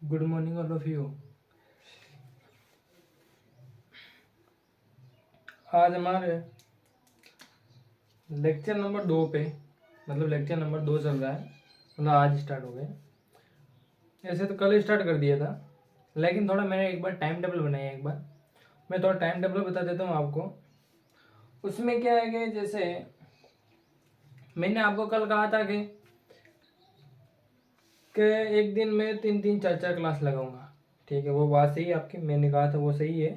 Good morning all of you. आज हमारे lecture number 2 पे मतलब लेक्चर नंबर 2 चल रहा है, मतलब आज स्टार्ट हो गया। ऐसे तो कल स्टार्ट कर दिया था, लेकिन थोड़ा मैंने एक बार टाइम टेबल बनाया। एक बार मैं थोड़ा टाइम टेबल बता देता हूँ आपको। उसमें क्या है कि जैसे मैंने आपको कल कहा था कि एक दिन में 3-3 4-4 क्लास लगाऊंगा। ठीक है, वो बात सही है आपकी, मैंने कहा था वो सही है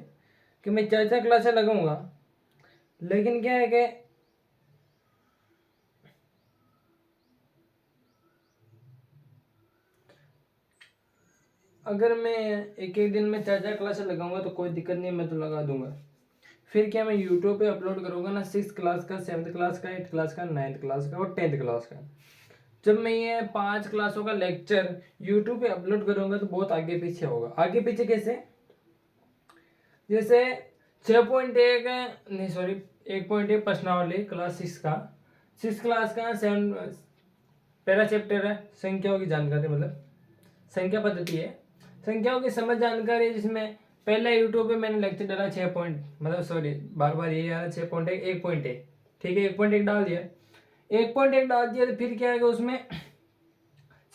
कि मैं 4-4 क्लासें लगाऊंगा। लेकिन क्या है कि अगर मैं एक एक दिन में 4-4 क्लासें लगाऊंगा तो कोई दिक्कत नहीं, मैं तो लगा दूंगा। फिर क्या मैं यूट्यूब पे अपलोड करूंगा ना, 6 क्लास का, 7th क्लास का, 8th क्लास का, 9th क्लास का और 10th क्लास का। जब मैं ये 5 क्लासों का लेक्चर यूट्यूब पे अपलोड करूंगा तो बहुत आगे पीछे होगा। आगे पीछे कैसे? जैसे 6.1 नहीं सॉरी 1.1 प्रश्नावली क्लास 6 का, 6 क्लास का 7 पहला चैप्टर है संख्याओं की जानकारी, मतलब संख्या पद्धति है, संख्याओं की समझ जानकारी, जिसमें पहले यूट्यूब पे मैंने लेक्चर डाला 6 पॉइंट, मतलब सॉरी बार बार ये आ रहा 6.1 1.1। ठीक है, 1.1 डाल दिया, 1.1 डाल दिया तो फिर क्या है कि उसमें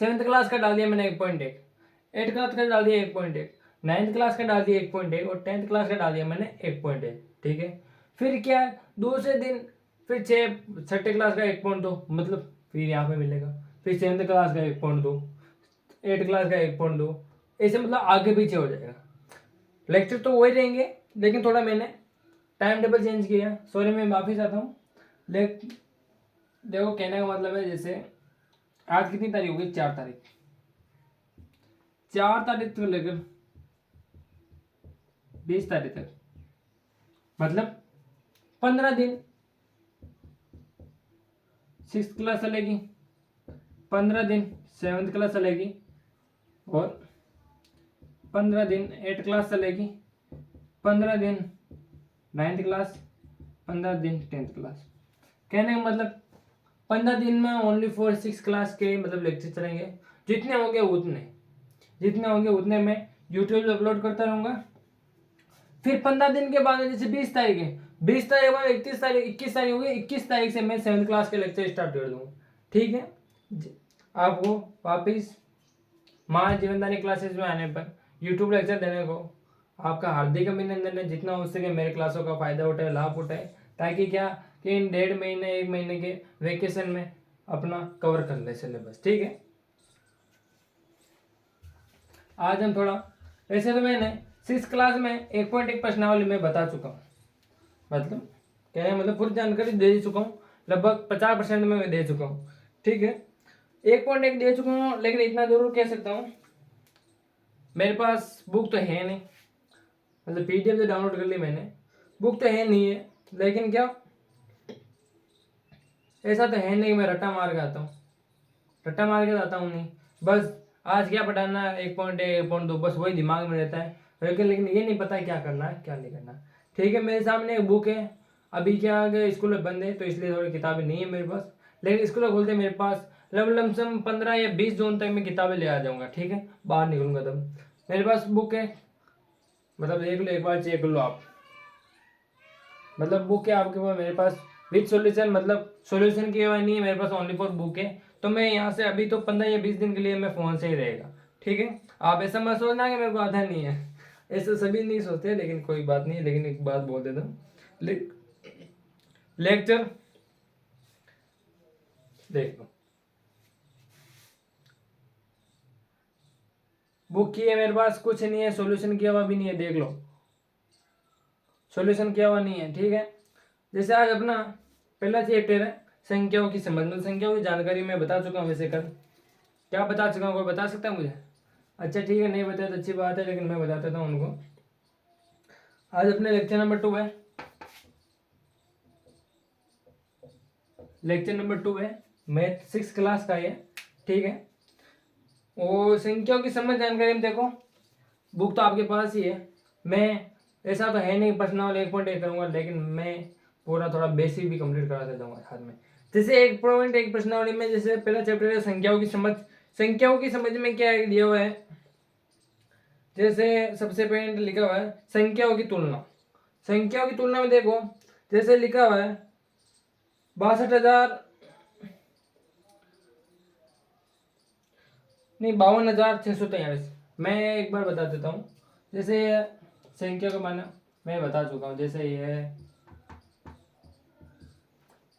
7th क्लास का डाल दिया मैंने 1.1, 8th क्लास का डाल दिया 1.1, 9th क्लास का डाल दिया 1.1 और 10th क्लास का डाल दिया मैंने 1.1। ठीक है, फिर क्या है दूसरे दिन फिर 6 छठे क्लास का 1.2, मतलब फिर यहाँ पे मिलेगा, फिर 7th क्लास का 1.2, 8 क्लास का 1.2, ऐसे मतलब आगे पीछे हो जाएगा। लेक्चर तो वही रहेंगे, लेकिन थोड़ा मैंने टाइम टेबल चेंज किया। सॉरी, मैं माफ़ी चाहता हूँ। देखो कहने का मतलब है, जैसे आज कितनी तारीख होगी? 4 तारीख। 4 तारीख तक लेकर 20 तारीख तक, मतलब 15 दिन 6th क्लास चलेगी, 15 दिन 7th क्लास चलेगी और 15 दिन 8th क्लास चलेगी, 15 दिन 9th क्लास, 15 दिन 10th क्लास। कहने का मतलब 15 दिन में ओनली फॉर 6 क्लास के मतलब लेक्चर चलेंगे। जितने होंगे उतने मैं यूट्यूब पे अपलोड करता रहूंगा। फिर 15 दिन के बाद जैसे 20 तारीख है, 20 तारीख के बाद 31 तारीख 21 तारीख होगी, 21 तारीख से मैं 7th क्लास के लेक्चर स्टार्ट कर दूंगा। ठीक है, आपको वापिस माँ जीवनदानी क्लासेस में आने पर यूट्यूब लेक्चर देने को आपका हार्दिक अभिनंदन है। जितना हो सके मेरे क्लासों का फायदा उठाए, लाभ उठाए, ताकि क्या कि इन 1.5 महीने 1 महीने के वेकेशन में अपना कवर कर ले सिलेबस। ठीक है, आज हम थोड़ा, वैसे तो मैंने 6 क्लास में 1.1 प्रश्नावली में बता चुका हूँ, मतलब कहने मतलब पूरी जानकारी दे चुका हूँ, लगभग 50% में मैं दे चुका हूँ। ठीक है, 1.1 दे चुका हूँ, लेकिन इतना जरूर कह सकता हूँ मेरे पास बुक तो है नहीं, मतलब पीडीएफ तो डाउनलोड कर ली मैंने, बुक तो है नहीं है, लेकिन क्या ऐसा तो है नहीं मैं रट्टा मार के आता हूँ, रट्टा मार के आता हूँ नहीं, बस आज क्या पढ़ाना है 1.1 1.2 बस वही दिमाग में रहता है, लेकिन ये नहीं पता है क्या करना है क्या नहीं करना। ठीक है, मेरे सामने एक बुक है, अभी क्या आ गया स्कूल बंद है तो इसलिए थोड़ी किताबें नहीं है मेरे पास, लेकिन स्कूल खोलते मेरे पास लमसम 15 या 20 जून तक मैं किताबें ले आ जाऊंगा। ठीक है, बाहर निकलूंगा तब मेरे पास बुक है, मतलब देख लो एक बार चेक कर लो आप, मतलब बुक है आपके पास, मेरे पास विद सॉल्यूशन, मतलब सॉल्यूशन किया हुआ नहीं है मेरे पास, ओनली फॉर बुक है। तो मैं यहाँ से अभी तो 15 या 20 दिन के लिए मैं फ़ोन से ही रहेगा। ठीक है, आप ऐसा मत सोचना कि मेरे को आता नहीं है, ऐसा सभी नहीं सोचते, लेकिन कोई बात नहीं। लेकिन एक बात बोल देता हूँ, लेक्चर देख लो, बुक की है मेरे पास, कुछ नहीं है, सॉल्यूशन किया हुआ भी नहीं है, देख लो सॉल्यूशन किया हुआ नहीं है। ठीक है, जैसे आज अपना पहला चैप्टर है संख्याओं की समझ, मतलब संख्याओं की जानकारी मैं बता चुका हूँ वैसे कल, क्या बता चुका हूँ, कोई बता सकता है मुझे? अच्छा ठीक है, नहीं बताया तो अच्छी बात है, लेकिन मैं बता देता हूँ उनको। आज अपने लेक्चर नंबर 2 है, लेक्चर नंबर 2 है, मैथ 6 क्लास का है। ठीक है, वो संख्याओं की समझ जानकारी में देखो, बुक तो आपके पास ही है, मैं ऐसा तो है नहीं पर्सनल 1.1 करूँगा, लेकिन मैं पूरा थोड़ा बेसिक भी कंप्लीट करा देता हूँ हाथ में। जैसे 1.1 प्रश्नावली में जैसे पहला चैप्टर है संख्याओं की समझ, संख्याओं की समझ में क्या दिया हुआ है, जैसे सबसे पहले लिखा हुआ है संख्याओं की तुलना। संख्याओं की तुलना में देखो, जैसे लिखा हुआ है 62,000 नहीं 52,643। मैं एक बार बता देता हूँ। जैसे संख्या का माना मैं बता चुका हूँ। जैसे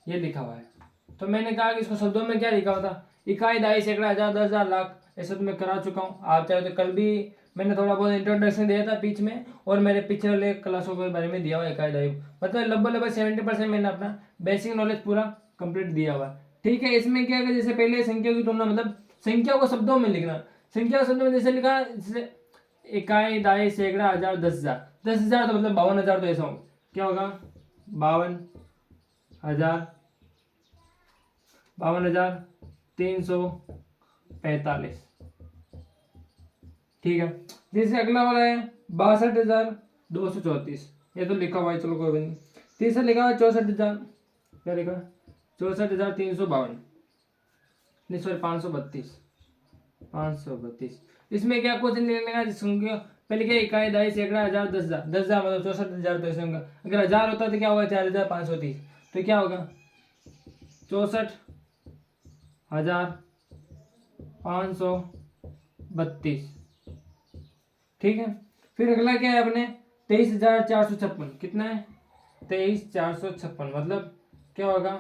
ये लिखा हुआ है, तो मैंने कहा कि इसको शब्दों में क्या लिखा हुआ था, इकाई, दाई, सैकड़ा, हजार, 10,000, लाख, ऐसा तो मैं करा चुका हूँ। आप चाहे तो कल भी मैंने थोड़ा बहुत इंट्रोडक्शन दिया था बीच में, और मेरे पिछले वाले क्लासों के बारे में दिया हुआ इकाई, दाई, मतलब लगभग 70% मैंने अपना बेसिक नॉलेज पूरा कंप्लीट दिया हुआ। ठीक है, इसमें क्या है, जैसे पहले संख्या की तुलना, मतलब संख्या को शब्दों में लिखना। संख्या को शब्दों में जैसे लिखा, जैसे इकाई, दाई, सैकड़ा, हजार, 10,000। 10,000 तो मतलब 52,000, तो ऐसा होगा, क्या होगा 52,000, 52,345। ठीक है, जैसे अगला वाला है 62,234। ये तो लिखा हुआ है, चलो कोई नहीं। तीसरा लिखा हुआ है 64,000, क्या लिखा है 64,352, नहीं सॉरी 532। 532 इसमें क्या क्वेश्चन लिखने का संख्या, पहले क्या इकाई, दाई, सैकड़ा, हजार, 10,000। 10,000 मतलब 64,000, तो ऐसे होगा। अगर 1000 होता तो क्या होगा 4,530, तो क्या होगा 64,532। ठीक है, फिर अगला क्या है अपने 23,456। कितना है 23,456, मतलब क्या होगा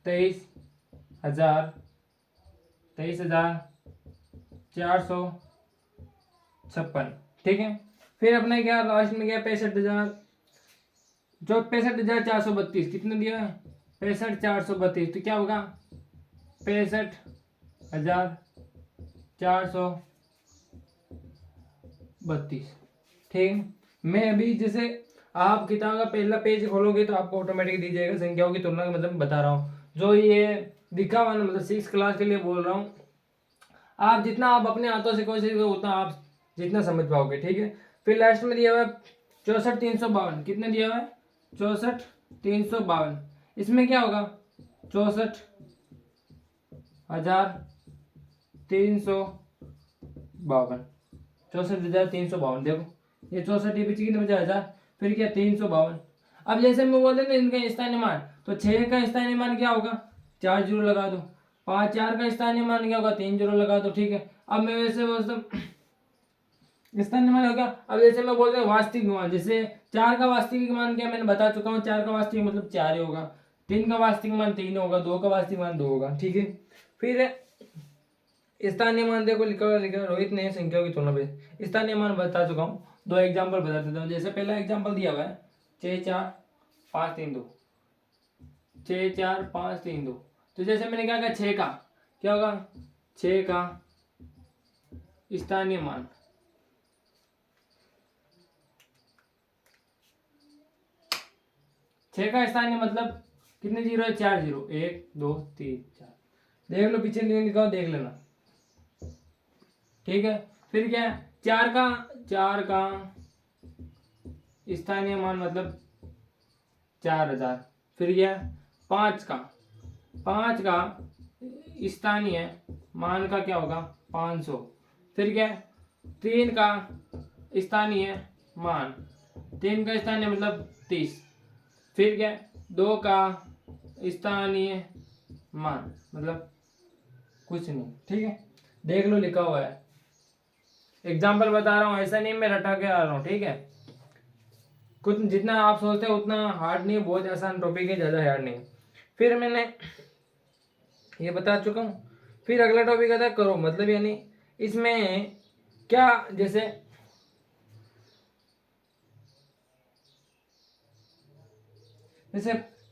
23,000, 23,456। ठीक है, फिर अपने क्या लास्ट में क्या 65,000, जो 65,432 कितने दिया है 65,432, तो क्या होगा 65,432। ठीक है, मैं अभी जैसे आप किताब का पहला पेज खोलोगे तो आपको ऑटोमेटिक दी जाएगा संख्याओं की तुलना, मतलब बता रहा हूँ जो ये दिखा हुआ ना, मतलब 6 क्लास के लिए बोल रहा हूँ। आप जितना आप अपने हाथों से कोशिश करो उतना आप जितना समझ पाओगे। ठीक है, फिर लास्ट में दिया हुआ है 64,352। कितने दिया हुआ है 64,352। इसमें क्या होगा 64,352, 64,352। देखो ये 64 पीछे कितने बचा 1000, फिर क्या 352। अब जैसे मैं बोल रहे इनका स्थानीय मान, तो 6 का स्थानीय मान क्या होगा 4 जीरो लगा दो। 5 4 का स्थानीय मान क्या होगा 3 जीरो लगा दो। ठीक है, अब मैं वैसे मतलब स्थानीय मान होगा। अब जैसे मैं बोल रहा हूँ वास्तविक मान, जैसे 4 का वास्तविक मान क्या मैंने बता चुका हूँ। 4 का वास्तविक मतलब 4 ही होगा। 3 का वास्तविक मान 3 होगा। 2 का वास्तविक मान 2 होगा। ठीक है, फिर स्थानीय मान देखो लिखा रोहित ने संख्याओं की तुलना में स्थानीय मान बता चुका हूँ। 2 एग्जाम्पल बता देता हूँ। जैसे पहला एग्जाम्पल दिया हुआ है 6,4,5,3,2, 6,4,5,3,2। तो जैसे मैंने क्या कहा 6 का क्या होगा 6 का स्थानीय मान, छह का स्थानीय मतलब कितने जीरो है 4 जीरो, 1 2 3 4। देख लो पीछे नहीं लिखा देख लेना। ठीक है, फिर क्या है 4 का स्थानीय मान मतलब 4,000। फिर क्या 5 का स्थानीय मान का क्या होगा 500। फिर क्या 3 का स्थानीय मान, 3 का स्थानीय मतलब 30। फिर क्या 2 का स्थानीय मान मतलब कुछ नहीं। ठीक है, देख लो लिखा हुआ है। एग्जाम्पल बता रहा हूँ, ऐसा नहीं मैं रटा के आ रहा हूँ। ठीक है, कुछ जितना आप सोचते हो उतना हार्ड नहीं है, बहुत आसान टॉपिक है, ज़्यादा हार्ड नहीं। फिर मैंने ये बता चुका हूँ। फिर अगला टॉपिक आता है करो मतलब, यानी इसमें क्या जैसे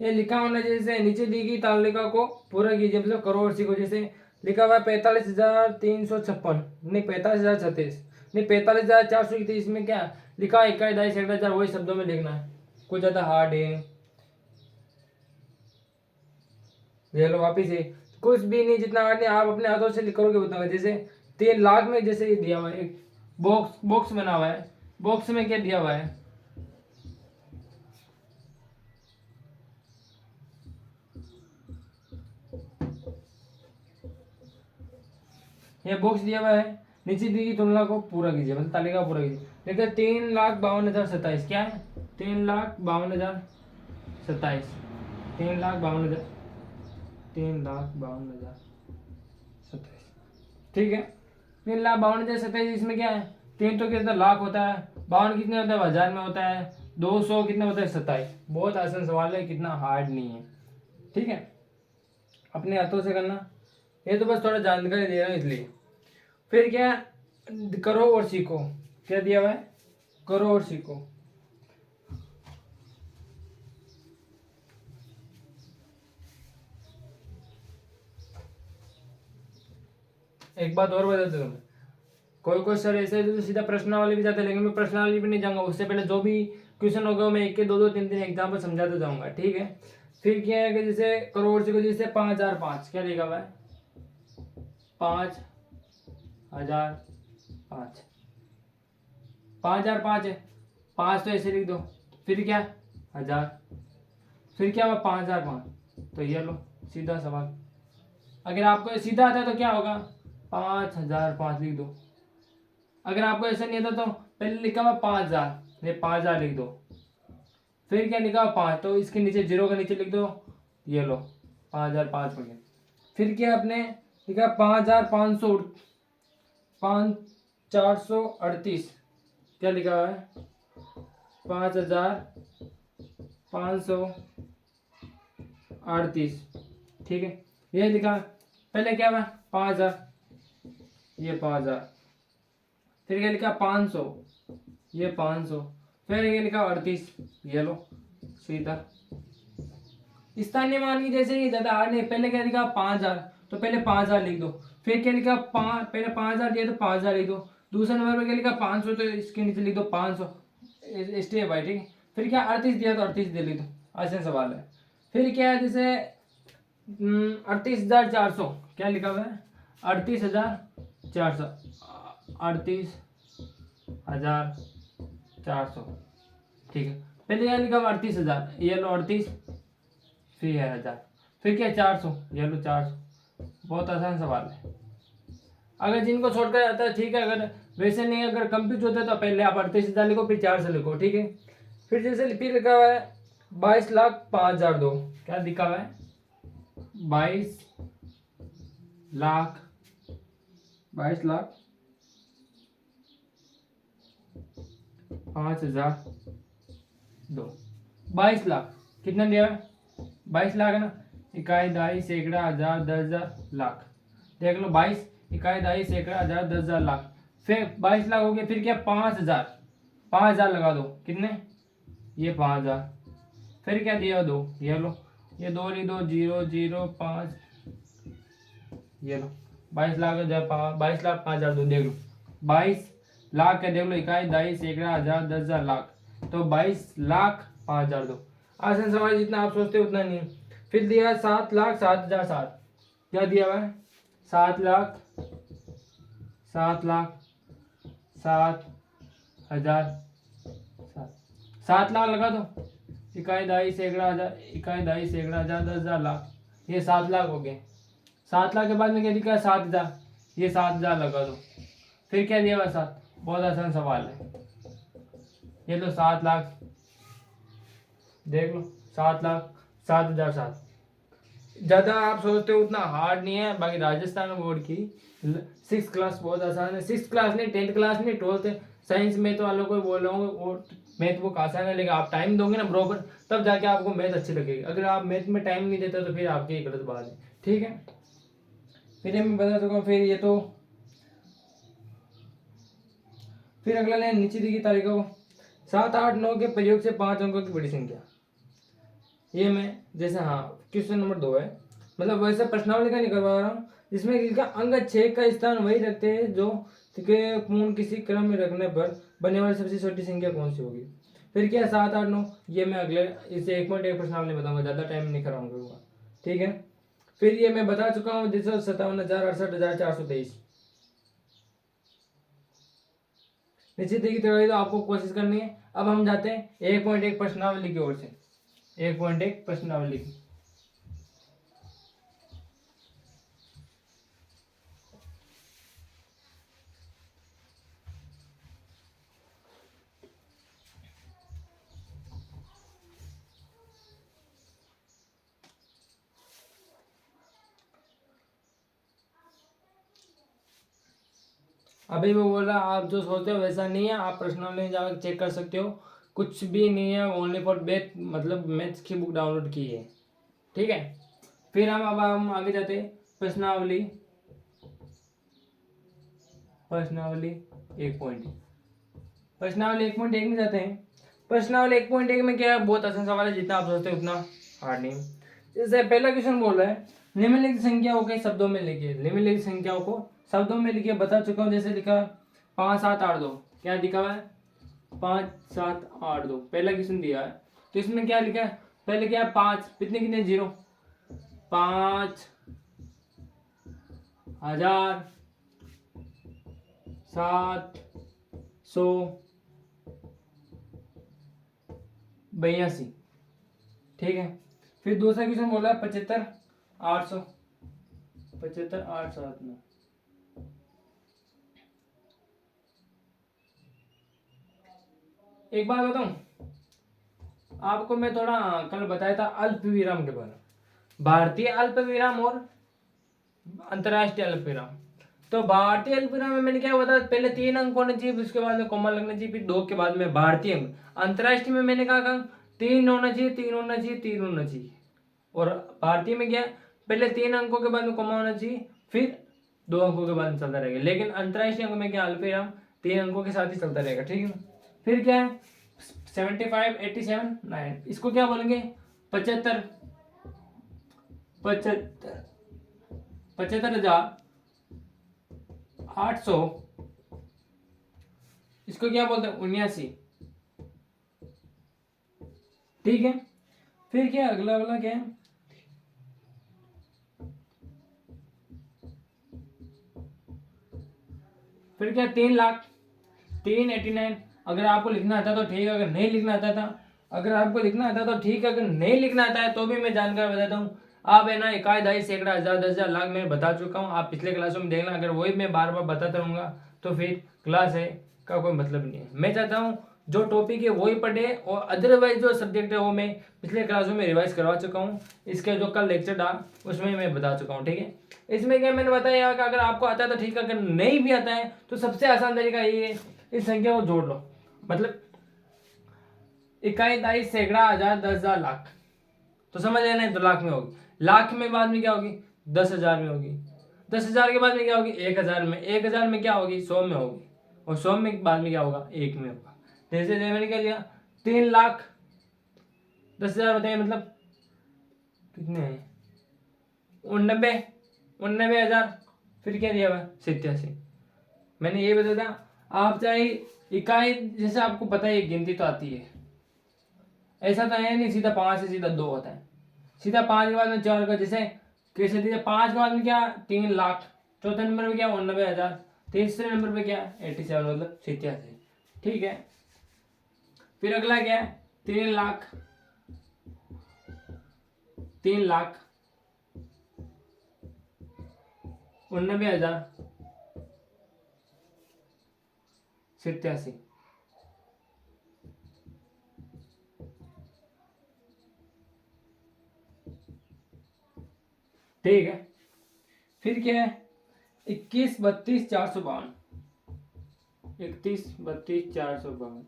ये लिखा होना, जैसे नीचे दी गई तालिका को पूरा कीजिए, मतलब करो और सीखो। जैसे लिखा हुआ है 45,356, नहीं 45,036, नहीं 45,400। इसमें क्या लिखा है इकाई, दाई, सैकड़ा, हजार, वही शब्दों में लिखना है, कुछ ज्यादा हार्ड है। देख लो वापिस है, कुछ भी नहीं, जितना हार्ड नहीं आप अपने हाथों से करोगे बताओगे। जैसे 3 लाख में जैसे ये दिया हुआ है एक बॉक्स बना हुआ है, बॉक्स में क्या दिया हुआ है ये बॉक्स दिया हुआ है, नीचे दी गई तुलना को पूरा कीजिए, मतलब तालिका पूरा कीजिए। देखिए 3,52,027 क्या है, 3,52,027, 3,52,027, ठीक है। 3,52,027, इसमें क्या है, 3 तो कितना लाख होता है, 52 कितने होता है, 1000 में होता है, 200 कितने होता है, 27। बहुत आसान सवाल है, कितना हार्ड नहीं है, ठीक है। अपने हाथों से करना, ये तो बस थोड़ा जानकारी दे रहा हूँ इसलिए। फिर क्या, करो और सीखो, क्या दिया हुआ है, करो और सीखो। एक बात और बताते तुम्हें, कोई कोई सर ऐसे तो सीधा प्रश्नावली भी जाते हैं, लेकिन मैं प्रश्नावली भी नहीं जाऊंगा, उससे पहले जो भी क्वेश्चन होगा मैं एक के दो दो तीन तीन एग्जाम्पल समझाते जाऊंगा, ठीक है। फिर क्या है कि जैसे करोड़ से को जैसे 5,005 क्या लिखा हुआ है, 5,005, 5,005 है, 5 तो ऐसे लिख दो, फिर क्या 1000, फिर क्या हुआ 5,005, तो ये लो सीधा सवाल। अगर आपको ये सीधा आता है तो क्या होगा, 5,005 लिख दो। अगर आपको ऐसा नहीं आता तो पहले लिखा हुआ 5,000, ये 5,000 लिख दो, फिर क्या लिखा हुआ 5, तो इसके नीचे जीरो के नीचे लिख दो, ये लो 5,005 हो गया। फिर क्या आपने लिखा 5,500, 438, क्या लिखा हुआ है, 5,538, ठीक है। ये लिखा, पहले क्या हुआ 5,000, ये 5,000, फिर क्या लिखा 500, ये 500, फिर ये लिखा 38, ये लो सीधा। स्थानीय मान की जैसे ही ज्यादा हार्ड नहीं, पहले क्या लिखा 5,000, तो पहले 5,000 लिख दो, फिर क्या लिखा पहले 5,000 दिया तो 5,000 लिख दो, दूसरे नंबर पर क्या लिखा 500, तो इसके नीचे लिख दो 500, स्टेप बाय, ठीक है। फिर क्या 38 दिया तो 38 दे लिख दो, आसान सवाल है। फिर क्या है जैसे 38,400, क्या लिखा हुआ है 38,400, 38,400, ठीक है। पहले क्या लिखा हुआ 38,000, ये लो 38, फिर है 1000, फिर क्या 400, ये लो 400। बहुत आसान सवाल है, अगर जिनको शॉर्टकट आता है ठीक है, अगर वैसे नहीं, अगर कंफ्यूज होता है तो पहले आप 38,000 लिखो, फिर 400 लिखो, ठीक है। फिर जैसे फिर लिखा हुआ है 22,05,002, क्या लिखा हुआ है 22,00,000, 22,05,002, 22,00,000 कितना दिया है, 22,00,000 है ना, इकाई दहाई सैकड़ा हजार 10,000 लाख, देख लो 22 इकाई दहाई सैकड़ा हजार 10,000 लाख, फिर 22,00,000 हो गया, फिर क्या 5,000, 5,000 लगा दो, कितने, ये 5,000, फिर क्या दिया 2, ये लो, ये 2 लिख दो, 0,0,5, ये लो 22,00,000, 22,00,005,002, देख लो 22,00,000 का देख लो, इकाई दहाई सैकड़ा हजार 10,000 लाख, तो 22,00,05,002। आसान सवाल, जितना आप सोचते उतना नहीं। फिर दिया 7,07,007, क्या दिया हुआ है 7,07,007, 7,00,000 लगा दो, इकाई दहाई सैकड़ा हजार, इकाई दहाई सैकड़ा हजार 10,000 लाख, ये 7,00,000 हो गए। 7,00,000 के बाद में क्या लिखा है 7,000, ये 7,000 लगा दो, फिर क्या दिया हुआ 7, बहुत आसान सवाल है, ये लो 7,00,000, देख लो 7,07,007। ज़्यादा आप सोचते हो उतना हार्ड नहीं है, बाकी राजस्थान बोर्ड की 6th क्लास बहुत आसान है, 6th क्लास नहीं 10th क्लास नहीं 12th साइंस में तो वालों को बोल रहा हूँ, वो मैथ बुक आसान है, लेकिन आप टाइम दोगे ना बरोबर, तब जाके आपको मैथ अच्छी लगेगी। अगर आप मैथ में टाइम नहीं देते तो फिर आपकी गलत बात है, ठीक है। फिर मैं बता चुका हूँ, फिर ये तो फिर अगला लाइन नीचे दी गई तारीखों को 7, 8, 9 के प्रयोग से 5 अंकों की बड़ी संख्या, ये मैं जैसे हाँ क्वेश्चन नंबर 2 है, मतलब वैसे प्रश्नावली का नहीं करवा रहा हूँ, जिसमें लिखा अंक 6 का स्थान वही रखते हैं जो के पूर्ण किसी क्रम में रखने पर बनने वाली सबसे छोटी संख्या कौन सी होगी। फिर क्या 7, 8, 9, ये मैं अगले इसे 1.1 प्रश्नावली बताऊंगा, ज़्यादा टाइम नहीं कराऊंगा, ठीक है। फिर ये मैं बता चुका हूँ जैसे 57,068,423, निश्चित देखी तो आपको कोशिश करनी है। अब हम जाते हैं 1.1 प्रश्नावली की ओर से, 1.1 प्रश्नावली की। अभी मैं बोल रहा, आप जो सोचते हो वैसा नहीं है, आप प्रश्नावली में जाकर चेक कर सकते हो, कुछ भी नहीं है, ओनली फॉर मैथ, मतलब मैथ्स की बुक डाउनलोड की है। ठीक है, फिर अब हम आगे जाते हैं प्रश्नावली। प्रश्नावली 1.1, प्रश्नावली 1.1 में जाते हैं। प्रश्नावली 1.1 में क्या है, बहुत आसान सवाल है, जितना आप सोचते हो उतना हार्ड नहीं। जैसे पहला क्वेश्चन बोल रहा है, निम्नलिखित संख्याओं के शब्दों में लिखिए। निम्नलिखित संख्याओं को शब्दों में लिखिए, बता चुका हूँ। जैसे लिखा 5 7 8 2, क्या लिखा हुआ है 5 7 8 2, पहला क्वेश्चन दिया है। तो इसमें क्या लिखा है, पहले क्या है 5, कितने कितने जीरो, 5 हजार 7 100 82। ठीक है, फिर दूसरा क्वेश्चन बोला 75 800, 75 8 7 9। एक बात बताऊं आपको, मैं थोड़ा कल बताया था अल्प विराम के बारे में, भारतीय अल्प विराम और अंतरराष्ट्रीय अल्प विराम। तो भारतीय अल्प विराम में मैंने क्या बताया, पहले 3 अंक होने चाहिए, उसके बाद में कॉमा लगना चाहिए, फिर 2 के बाद में भारतीय अंक। अंतरराष्ट्रीय में मैंने कहा 3 होना चाहिए, 3 होना चाहिए, 3 होना चाहिए। और भारतीय में क्या, पहले 3 अंकों के बाद में कॉमा होना चाहिए, फिर 2 अंकों के बाद में चलता रहेगा। लेकिन अंतरराष्ट्रीय अंक में क्या, अल्प विराम 3 अंकों के साथ ही चलता रहेगा। ठीक है, फिर क्या है 75 87 9, इसको क्या बोलेंगे 75 75 75,800, इसको क्या बोलते हैं 79। ठीक है, फिर क्या अगला वाला क्या है, फिर क्या 3 लाख 389। अगर आपको लिखना आता तो ठीक है, अगर नहीं लिखना आता था, अगर आपको लिखना आता तो ठीक है, अगर नहीं लिखना आता है तो भी मैं जानकारी बताता हूँ। आप है ना इकाई दहाई सैकड़ा हजार 10,000 लाख मैं बता चुका हूँ, आप पिछले क्लासों में देखना। अगर वही मैं बार बार बताता रहूंगा तो फिर क्लास है का कोई मतलब नहीं है। मैं चाहता हूँ जो टॉपिक है वही पढ़े, और अदरवाइज जो सब्जेक्ट है वो मैं पिछले क्लासों में रिवाइज करवा चुका हूँ। इसके जो कल लेक्चर था उसमें मैं बता चुका हूँ। ठीक है, इसमें क्या मैंने बताया कि अगर आपको आता है तो ठीक है, अगर नहीं भी आता है तो सबसे आसान तरीका ये है, इस संख्या को जोड़ लो। मतलब इकाई दहाई सैकड़ा हजार 10,000 लाख, तो समझ लेना है, तो लाख में होगी। लाख में बाद में क्या होगी 10,000 में होगी, 10,000 के बाद में क्या होगी 1,000 में, 1,000 में क्या होगी 100 में होगी, और 100 में बाद में क्या होगा 1 में होगा। जैसे मैंने क्या लिया 3,10,000 बताइए, मतलब कितने हैं 89 89,000। फिर क्या दिया हुआ 87। मैंने ये बताया था, आप चाहे इकाई, जैसे आपको पता है गिनती तो आती है, ऐसा तो है नहीं सीधा 5 से सीधा 2 होता है, सीधा 5 के बाद में 4 का, जैसे कैसे दिया 5 के बाद में क्या 3 लाख, चौथे नंबर पे क्या 89,000, तीसरे नंबर पे क्या 87 मतलब 87। ठीक है, फिर अगला क्या है 3 लाख 3,89,87। ठीक है, फिर क्या है 21 32 452, 21 32 452।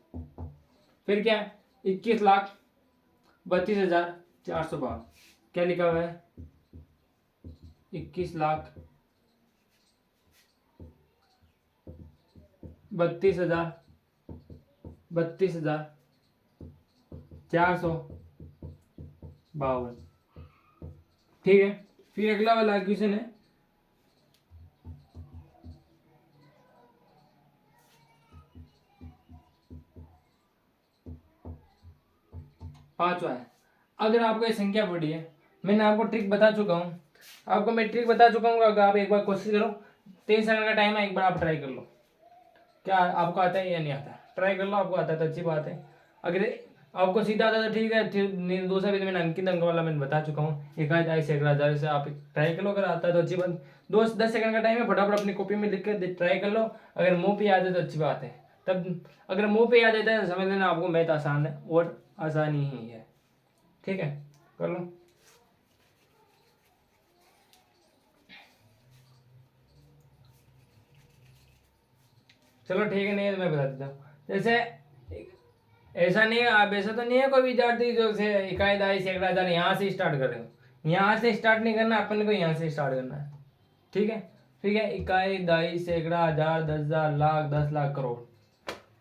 फिर क्या है 21,32,452। क्या लिखा हुआ है 21,32,32,452। ठीक है, फिर अगला वाला क्वेश्चन है पांचवा है। अगर आपको ये संख्या पड़ी है, मैंने आपको ट्रिक बता चुका हूँ, आपको मैं ट्रिक बता चुका हूँ। अगर आप एक बार कोशिश करो, 3 सेकंड का टाइम है, एक बार आप ट्राई कर लो, क्या आपको आता है या नहीं आता, ट्राई कर लो। आपको आता है तो अच्छी बात है, अगर आपको सीधा आता है तो ठीक है, फिर दूसरा भी तो मैंने अंकित अंक वाला मैंने बता चुका हूँ, इकाई आई सैकड़ा हजार से आप ट्राई कर लो। अगर आता है तो अच्छी बात, 10 सेकंड का टाइम है, फटाफट अपनी कॉपी में लिख कर ट्राई कर लो। अगर मुंह पे याद है तो अच्छी बात है, तब अगर मुंह पे याद आता है तो समझ लेना आपको मैथ आसान है, और आसानी ही है। ठीक है, कर लो। चलो ठीक है, नहीं है तो मैं बता देता हूँ। जैसे ऐसा नहीं है, आप ऐसा तो नहीं है कोई विद्यार्थी जो से इकाई दाई सैकड़ा हजार यहाँ से स्टार्ट कर रहे हो। यहाँ से स्टार्ट नहीं करना, अपन को यहाँ से स्टार्ट करना है। ठीक है, ठीक है। इकाई दाई सैकड़ा हजार 10,000 लाख 10 लाख करोड़।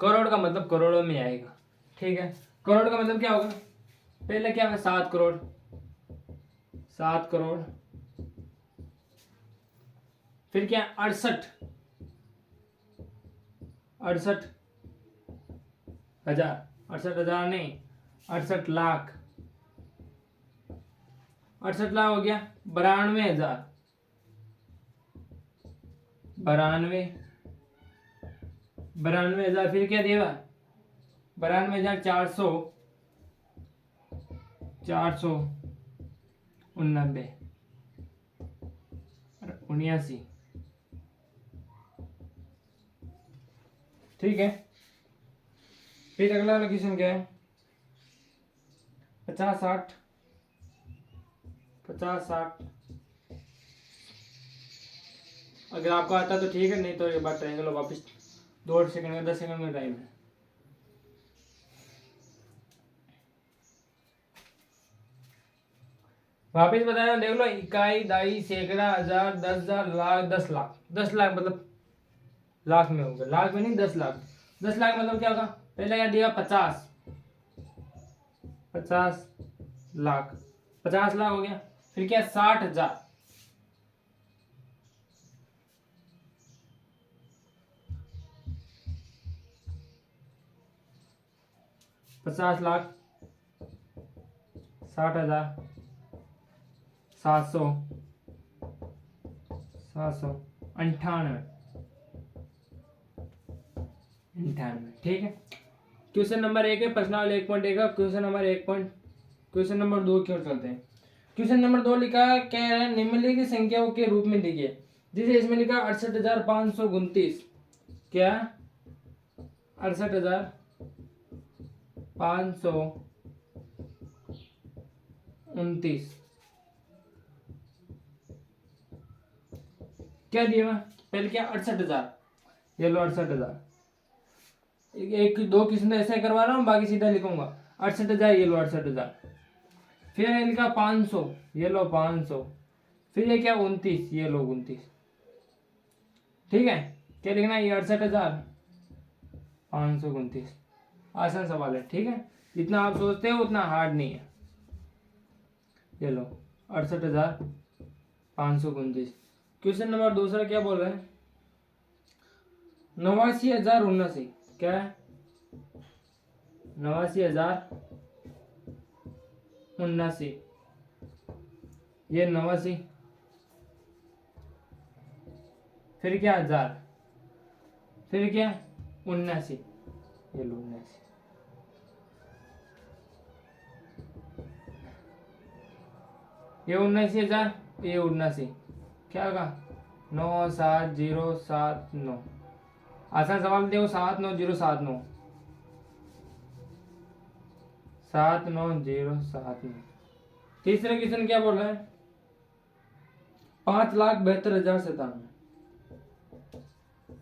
करोड़ का मतलब करोड़ों में आएगा। ठीक है, करोड़ का मतलब क्या होगा, पहले क्या है 7 करोड़, 7 करोड़। फिर क्या 68, 68,000, 68,000 नहीं 68 लाख, 68 लाख हो गया। 92,000, 92,000। फिर क्या देगा 92,400, 489, 79। ठीक है, फिर अगला वाला क्वेश्चन क्या है 50 60, 50 60। अगर आपको आता तो ठीक है, नहीं तो ये बात ट्राई करो वापस। 2 सेकंड में 10 सेकंड में टाइम है। वापिस बताया, देख लो। इकाई दाई सैकड़ा हजार 10,000 लाख 10 लाख। 10 लाख मतलब लाख में होगा, लाख में नहीं 10 लाख। 10 लाख मतलब क्या होगा, पहले क्या दिया 50, 50 लाख, 50 लाख हो गया। फिर क्या 60,000, 50 लाख, 60,000, 700, 98, 98। ठीक है, क्वेश्चन नंबर 1 है प्रश्नावली 1.1 का। क्वेश्चन नंबर 2 की ओर चलते हैं। क्वेश्चन नंबर 2 लिखा है, कह रहे हैं निम्नलिखित संख्याओं के रूप में लिखिए। जैसे इसमें लिखा 68,529, क्या 68,529 क्या दिया। पहले क्या 68,000, ये लो 68,000। एक दो क्वेश्चन ऐसे करवा रहा हूँ, बाकी सीधा लिखूंगा। 68,000, ये लो 68,000। फिर ये लिखा 500, ये लो 500। फिर ये क्या 29, ये लो 29। ठीक है, क्या लिखना है, ये 68,529। आसान सवाल है। ठीक है, जितना आप सोचते हो उतना हार्ड नहीं है। ये लो 68,529। क्वेश्चन नंबर दूसरा क्या बोल रहा है, 89,079। क्या है 89,079, ये 89। फिर क्या 1000, फिर क्या 79, ये लो 79। ये 79,000, ये 79, क्या होगा 97079। आसान सवाल देखो, 79079, 79079। तीसरा क्वेश्चन क्या बोल रहा है, 5,72,097,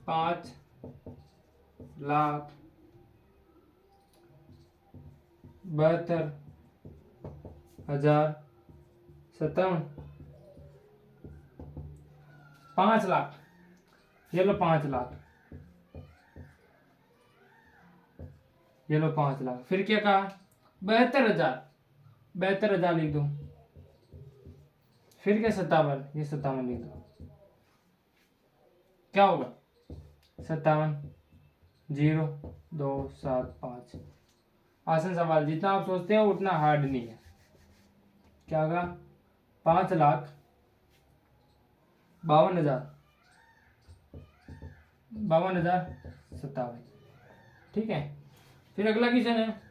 5,72,057। 5 लाख, ये लो 5 लाख, ये लो 5 लाख। फिर क्या कहा 72,000, 72,000 लिख दो। फिर क्या 57, ये 57 लिख दो। क्या होगा 57,0275। आसान सवाल, जितना आप सोचते हो उतना हार्ड नहीं है। क्या होगा 5,52,000, 52,057। ठीक है, फिर अगला क्वेश्चन है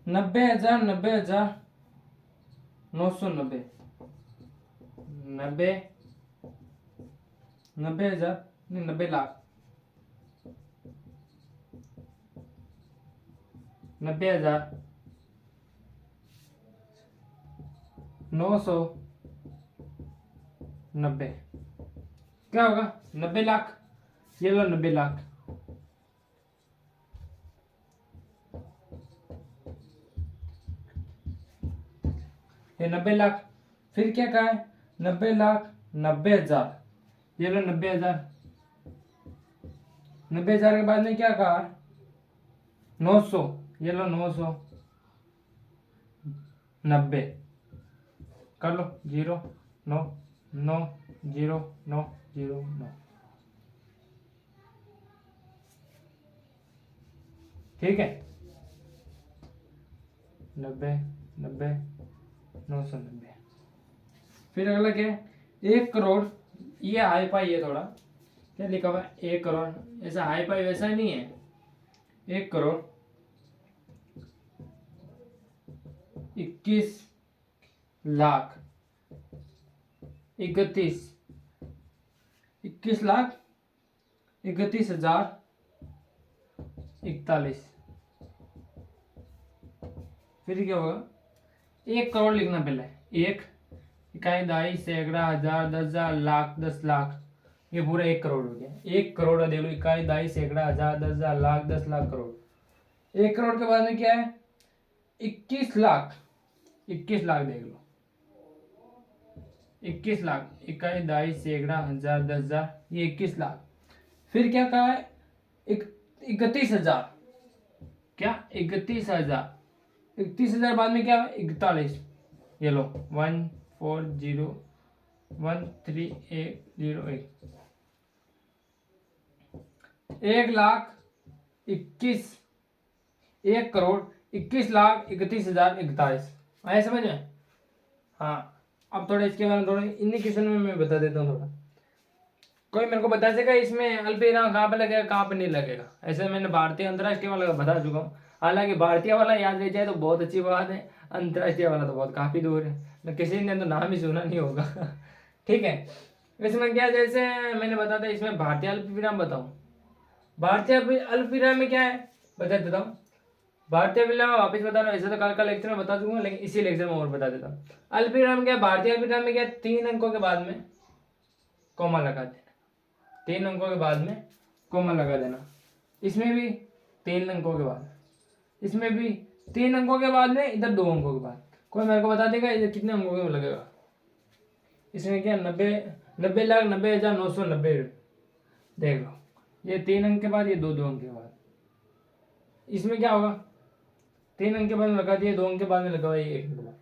90,000, 90,990, 90,000 नहीं 90 लाख, 90,990। क्या होगा 90 लाख, ये लो 90 लाख। ये 90 लाख। फिर क्या कहा है? 90 लाख 90 हजार। ये लो 90 हजार। 90 हजार के बाद में क्या कहा? 900। ये लो 900। 90 कर लो। 0 9 9 0 9 0 9। ठीक है। 90 90 990। फिर अगला क्या है? 1 करोड़। ये हाई फाई है थोड़ा। क्या लिखा हुआ है? 1 करोड़। ऐसा हाई फाई वैसा नहीं है। 1 करोड़ 21 लाख 21 21 लाख 31 हजार 41। फिर क्या होगा? 1 करोड़ लिखना पहले। एक इकाई दहाई सैकड़ा हजार 10 हजार लाख 10 लाख। ये पूरा 1 करोड़ हो गया। 1 करोड़ देख लो। इकाई दहाई सैकड़ा हजार 10 हजार लाख 10 लाख करोड़। 1 करोड़ के बाद में क्या है? 21 लाख। 21 लाख देख लो। 21 लाख इकाई दहाई सैकड़ा हजार 10 हजार, ये 21 लाख। फिर क्या कहा है? 31 हजार। क्या? 31 हजार। 31 हजार बाद में क्या है? 41। ये लो 1401301। 1 लाख 21 1 करोड़ 21 लाख 31 हजार 41। आया समझ में? हाँ। अब थोड़ा इसके बारे में थोड़ा इन्हीं क्वेश्चन में मैं बता देता हूँ थोड़ा। कोई मेरे को बता सकेगा इसमें अल्पविराम कहाँ पे लगेगा कहाँ पे नहीं लगेगा? ऐसे मैंने भारतीय अंतर्राष्ट्रीय वाला बता चुका हूँ। हालांकि भारतीय वाला याद रह जाए तो बहुत अच्छी बात है। अंतर्राष्ट्रीय वाला तो बहुत काफी दूर है, न किसी ने तो नाम ही सुना नहीं होगा। ठीक है। इसमें क्या, जैसे मैंने बताया था इसमें भारतीय अल्पविराम बताऊँ। भारतीय अल्पविराम में क्या है बता देता हूँ। भारतीय अल्पविराम में वापस बता रहा हूँ। ऐसे तो कल का लेक्चर में बता दूंगा, लेकिन इसी लेक्चर में और बता देता हूँ। अल्पविराम क्या? भारतीय अल्पविराम में क्या? 3 अंकों के बाद में कॉमा लगा देना। 3 अंकों के बाद में कॉमा लगा देना। इसमें भी 3 अंकों के बाद, इसमें भी 3 अंकों के बाद में, इधर 2 अंकों के बाद। कोई मेरे को बता देगा इधर कितने अंकों में लगेगा? इसमें क्या? 90 लाख 90 हजार 990। देख लो, ये 3 अंक के बाद, ये दो अंक के बाद। इसमें क्या होगा? 3 अंक के बाद में लगा दिया, 2 अंक के बाद में लगा हुआ, ये 1 अंक के बाद।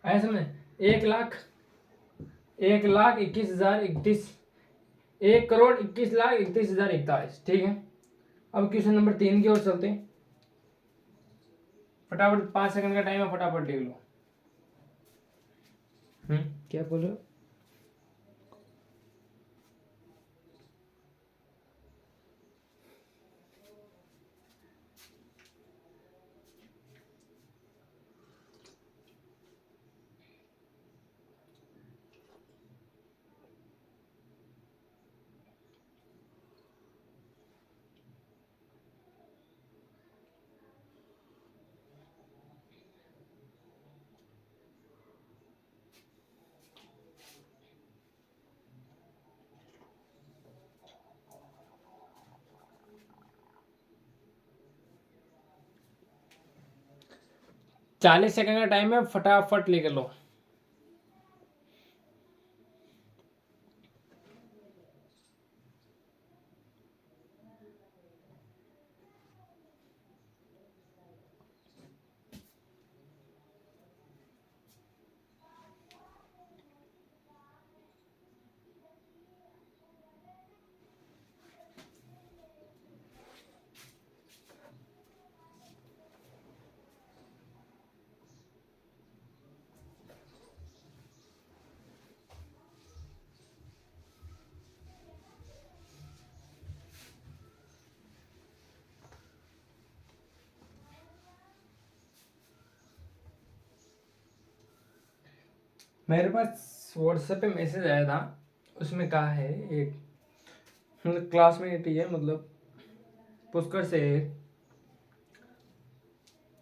आया समझ? 1 लाख 21 हजार 31। 1 करोड़ 21 लाख 31 हजार 41। ठीक है। अब क्वेश्चन नंबर 3 की ओर चलते हैं। फटाफट 5 सेकंड का टाइम है, फटाफट लिख लो। क्या बोलो? चालीस सेकंड का टाइम है, फटाफट लिख लो। मेरे पास व्हाट्सएप पे मैसेज आया था। उसमें कहा है, एक मतलब क्लासमेट ही है, मतलब पुष्कर से है।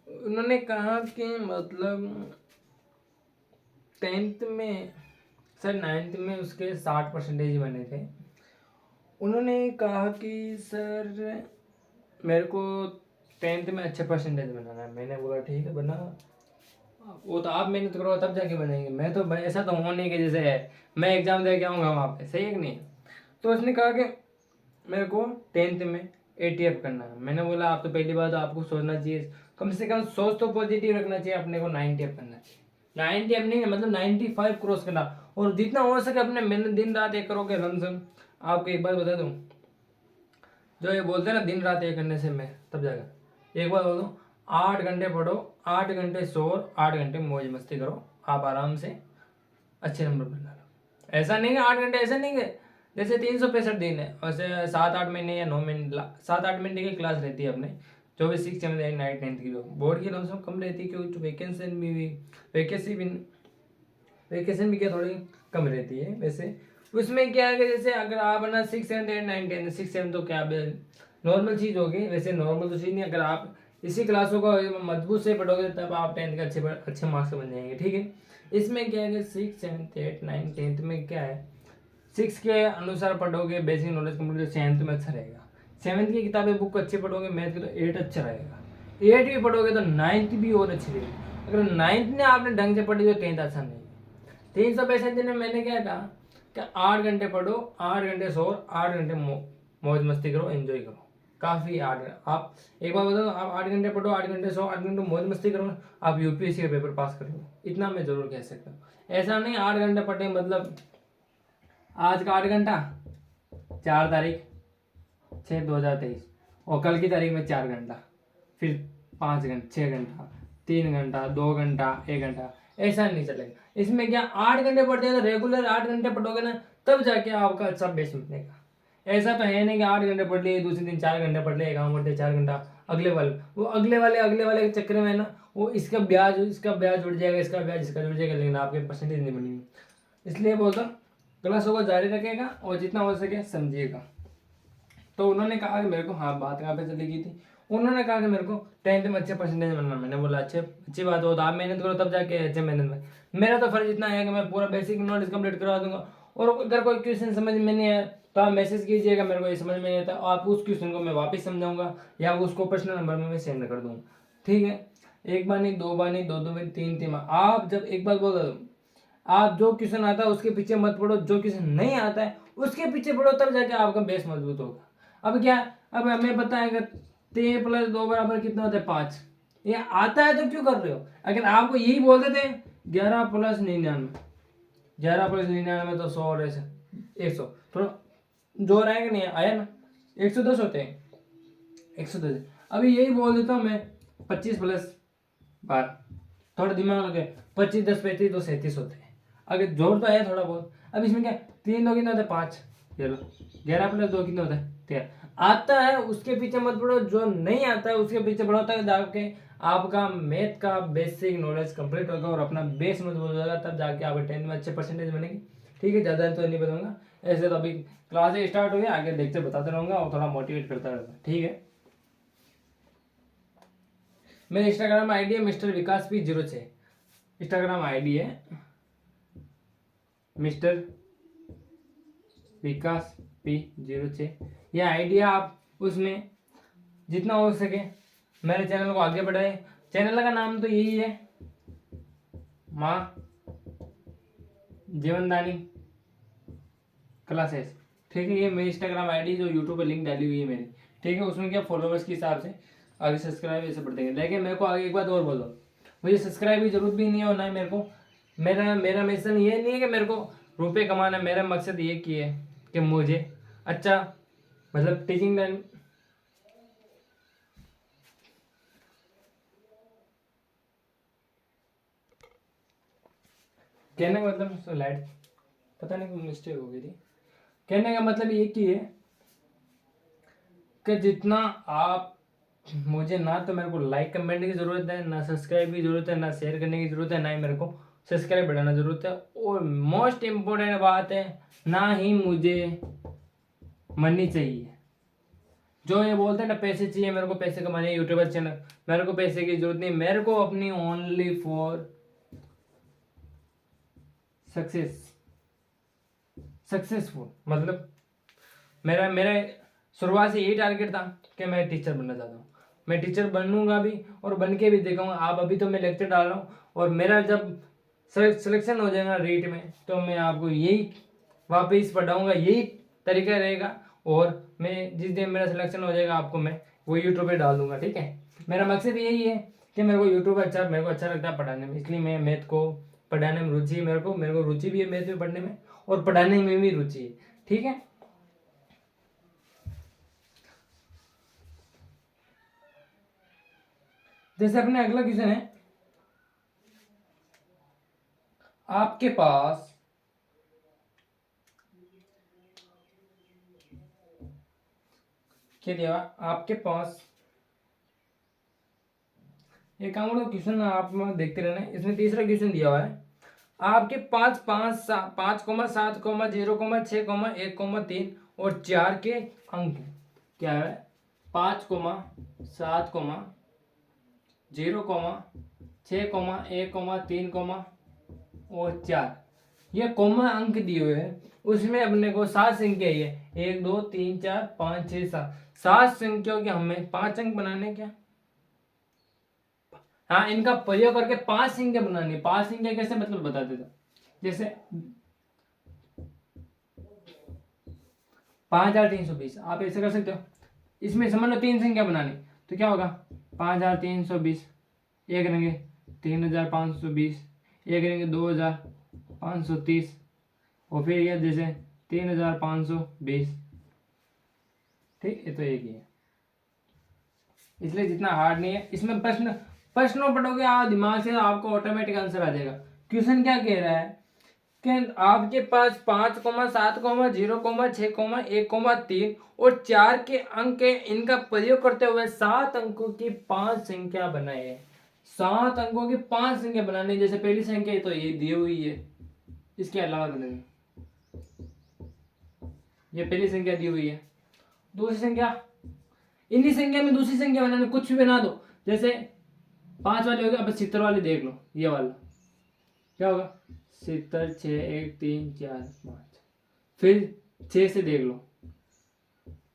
उन्होंने कहा कि मतलब टेंथ में सर 9th में उसके 60% बने थे। उन्होंने कहा कि सर मेरे को 10th में अच्छे परसेंटेज बनाना है। मैंने बोला ठीक है बना, वो तो आप मेहनत करो तब जाके बनेंगे। मैं तो भाई ऐसा तो होने के जैसे है मैं एग्जाम दे के आऊँगा वहाँ पे, सही है कि नहीं। तो उसने कहा कि मेरे को 10th में 80F करना है। मैंने बोला आप तो पहली बात तो आपको सोचना चाहिए, कम से कम सोच तो पॉजिटिव रखना चाहिए, अपने को 90F करना चाहिए। 90F नहीं मतलब 95 क्रॉस करना, और जितना हो सके अपने मेहनत दिन रात एक करोगे लमसम। आपको एक बात बता दूँ, जो ये बोलते हैं ना दिन रात एक करने से मैं तब जाएगा, एक बार बोल दूँ, 8 घंटे पढ़ो, 8 घंटे सो, 8 घंटे मौज मस्ती करो, आप आराम से अच्छे नंबर बना लो। ऐसा नहीं है 8 घंटे, ऐसा नहीं है जैसे 365 दिन है वैसे 7-8 महीने या 9 महीने 7-8 महीने की क्लास रहती है अपने, जो भी 6, 7, 8, 9, 10th की। लोग बोर्ड की लमसम कम रहती है क्योंकि वैकेशन भी क्या थोड़ी कम रहती है वैसे। उसमें क्या है कि जैसे अगर आप ना 6, 7, 8, 9, 10, 6, 7 तो क्या नॉर्मल चीज़ होगी, वैसे नॉर्मल तो चीज़ नहीं। अगर आप इसी क्लासों को मजबूत से पढ़ोगे तब आप 10th के अच्छे मार्क्स बन जाएंगे, ठीक है। इसमें क्या है कि 6, 7, 8, 9, 10th में क्या है, 6 के अनुसार पढ़ोगे बेसिक नॉलेज कंप्लीट, तो 7th में अच्छा रहेगा। 7th की किताबें बुक अच्छी पढ़ोगे मैथ की तो 8 अच्छा रहेगा। 8 भी पढ़ोगे तो 9th भी और अच्छी रहेगी। अगर 9th ने आपने ढंग से पढ़ी तो 10th अच्छा नहीं है। 365 दिन में मैंने क्या कहा कि 8 घंटे पढ़ो, 8 घंटे सो, 8 घंटे मौज मस्ती करो, एंजॉय करो। काफ़ी 8 आप एक बार बताओ, आप 8 घंटे पढ़ो, 8 घंटे सो, 8 घंटे मौज मस्ती करो, आप यूपीएससी का पेपर पास करोगे, इतना मैं जरूर कह सकता हूँ। ऐसा नहीं 8 घंटे पढ़े मतलब आज का 8 घंटा 4 तारीख 6/2023 और कल की तारीख में 4 घंटा, फिर 5 घंटा 6 घंटा 3 घंटा 2 घंटा 1 घंटा, ऐसा नहीं चलेगा। इसमें क्या 8 घंटे पढ़ते हैं तो रेगुलर 8 घंटे पढ़ोगे ना तब जाके आपका अच्छा बेस मिलेगा। ऐसा तो है नहीं कि 8 घंटे पढ़ लिए दूसरे दिन 4 घंटे पढ़ लिए, काम करते 4 घंटा अगले वाले के चक्कर में ना वो इसका ब्याज जुड़ जाएगा, इसका ब्याज इसका जुड़ जाएगा, लेकिन आपके परसेंटेज नहीं बनेगी। इसलिए बोलता हूँ क्लासों को जारी रखेगा और जितना हो सके समझिएगा। तो उन्होंने कहा कि मेरे को, हाँ बात कहाँ पे चली गई थी, उन्होंने कहा कि मेरे को 10th में अच्छे परसेंटेज बनना। मैंने बोला अच्छी बात हो तो आप मेहनत करो तब जाके अच्छे मेहनत में। मेरा तो फर्ज इतना है कि मैं पूरा बेसिक नॉलेज कंप्लीट करवा दूंगा, और अगर कोई क्वेश्चन समझ में नहीं आया तो आप मैसेज कीजिएगा, मेरे को ये समझ में नहीं आता, आप उस क्वेश्चन को मैं वापस समझाऊंगा या उसको पर्सनल नंबर में मैं सेंड कर दूंगा, ठीक है। एक बार नहीं, 2 बार नहीं, 2 बार 3 बार। आप जब एक बार बोल दो, आप जो क्वेश्चन आता है उसके पीछे मत पढ़ो, जो क्वेश्चन नहीं आता है उसके पीछे पढ़ो, तब जाके आपका बेस मजबूत होगा। अब क्या, अब हमें पता है कि 3 + 2 = कितना होता है 5, ये आता है तो क्यों कर रहे हो। अगर आपको यही बोलते थे 11 + 99, 11 + 99 तो 100 और ऐसे 100, थोड़ा जोर आएगा नहीं आया ना, 110 होते हैं, 110। अभी यही बोल देता हूँ मैं 25 + 12, थोड़ा दिमाग लगे, 25 10 35 तो 37 होते हैं। अगर जोर तो है थोड़ा बहुत। अब इसमें क्या 3 2 कितना होता है 5, चलो 11 + 2 कितना होता है 13। आता है उसके पीछे मत पढ़ो, जो नहीं आता है उसके पीछे पढ़ो, तक जाके आपका मैथ का बेसिक नॉलेज कंप्लीट होगा और अपना बेस मजबूत हो जाएगा, तब जाके आप 10th में अच्छे परसेंटेज बनेंगे, ठीक है। ज़्यादा तो नहीं बताऊंगा, ऐसे तो अभी क्लासेज स्टार्ट हो गई, आगे देखते बताते रहूँगा और थोड़ा मोटिवेट करता रहूँगा, ठीक है। मेरे इंस्टाग्राम आईडी है मिस्टर विकास P06, इंस्टाग्राम आईडी है मिस्टर विकास P06, ये आईडी है। आप उसमें जितना हो सके मेरे चैनल को आगे बढ़ाए। चैनल का नाम तो यही है, माँ जीवनदानी क्लासेस, ठीक है। ये मेरी इंस्टाग्राम आईडी जो यूट्यूब पे लिंक डाली हुई है मेरी, ठीक है। उसमें क्या फॉलोवर्स के हिसाब से आगे सब्सक्राइब ऐसे बढ़ते हैं। लेकिन मेरे को आगे एक बात और बोलो, मुझे सब्सक्राइब की जरूरत भी नहीं है और ना ही मेरे को, मेरा मिशन ये नहीं है कि मेरे को रुपए कमाना है। मेरा मकसद ये की है कि मुझे अच्छा मतलब टीचिंग लाइन, कहने का मतलब लाइट पता नहीं मिस्टेक हो गई थी। कहने का मतलब ये की है कि जितना आप मुझे, ना तो मेरे को लाइक कमेंट की ज़रूरत है, ना सब्सक्राइब की ज़रूरत है, ना शेयर करने की ज़रूरत है, ना ही मेरे को सब्सक्राइब बढ़ाना ज़रूरत है, और मोस्ट इम्पोर्टेंट बात है ना ही मुझे मनी चाहिए। जो ये बोलते हैं ना पैसे चाहिए, मेरे को पैसे कमाने यूट्यूबर चैनल, मेरे को पैसे की जरूरत नहीं। मेरे को अपनी ओनली फॉर सक्सेसफुल मतलब मेरा मेरा शुरुआत से यही टारगेट था कि मैं टीचर बनना चाहता हूँ। मैं टीचर बनूंगा भी और बन के भी दिखाऊंगा। आप अभी तो मैं लेक्चर डाल रहा हूँ और मेरा जब सिलेक्शन हो जाएगा रीट में तो मैं आपको यही वापस पढ़ाऊंगा, यही तरीका रहेगा। और मैं जिस दिन मेरा सिलेक्शन हो जाएगा आपको मैं वो यूट्यूब पे डाल दूंगा। ठीक है, मेरा मकसद यही है कि मेरे को यूट्यूब मेरे को अच्छा लगता है पढ़ाने में, इसलिए मैं मैथ को पढ़ाने में रुचि है। मेरे को रुचि भी है मैथ में पढ़ने में और पढ़ाने में भी रुचि है। ठीक है, जैसे अपने अगला क्वेश्चन है, आपके पास क्या दिया? आपके पास एक काम करो, क्वेश्चन आप देखते रहना। इसमें तीसरा क्वेश्चन दिया हुआ है, आपके पास 5,0,0,1,6,0 और 4 के अंक क्या है? 5,0,6,1,3 और 4 ये कॉमन अंक दिए हुए हैं। उसमें अपने को 7 संख्या ही है, 1 2 3 4 5 6 7 7 संख्याओं के हमें 5 अंक बनाने क्या? हाँ, इनका प्रयोग करके 5 संख्या बनानी। 5 संख्या कैसे मतलब बता देता। जैसे 5,320 आप ऐसे कर सकते हो। इसमें समझ लो 3 संख्या बनानी, तो क्या होगा? 5,320 एक रहेंगे 3,520, एक रहेंगे 2,530 और फिर ये जैसे 3,520। ठीक, ये तो एक ही है, इसलिए जितना हार्ड नहीं है। इसमें प्रश्नों पढ़ोगे आप दिमाग से, आपको ऑटोमेटिक आंसर आ जाएगा। क्वेश्चन क्या कह रहा है कि आपके पास 5,7,0,6,1,3 और 4 के अंक है, इनका प्रयोग करते हुए 7 अंकों की 5 संख्या बनाए। 7 अंकों की 5 संख्या बनाने, जैसे पहली संख्या तो ये दी हुई है, इसके अलावा बनानी, ये पहली संख्या दी हुई है। दूसरी संख्या, इन्हीं संख्या में दूसरी संख्या बनाने, कुछ भी बना दो। जैसे 5 वाले हो गए, अब 70 वाले देख लो, ये वाला क्या होगा? 70 6 1 3 4 5। फिर 6 से देख लो,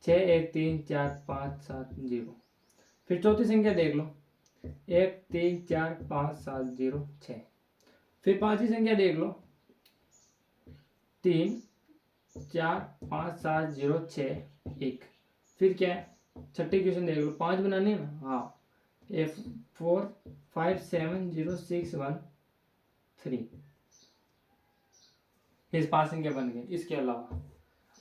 6 1 3 4 5 7 0। फिर चौथी संख्या देख लो, 1 3 4 5 7 0 6। फिर पांचवी संख्या देख लो, 3 4 5 7 0 6 1। फिर क्या है? छठी क्वेश्चन देख लो, 5 बनानी है ना? हाँ, F 4 5 7 0 6 1 3। इस 5 संख्या बन गई। इसके अलावा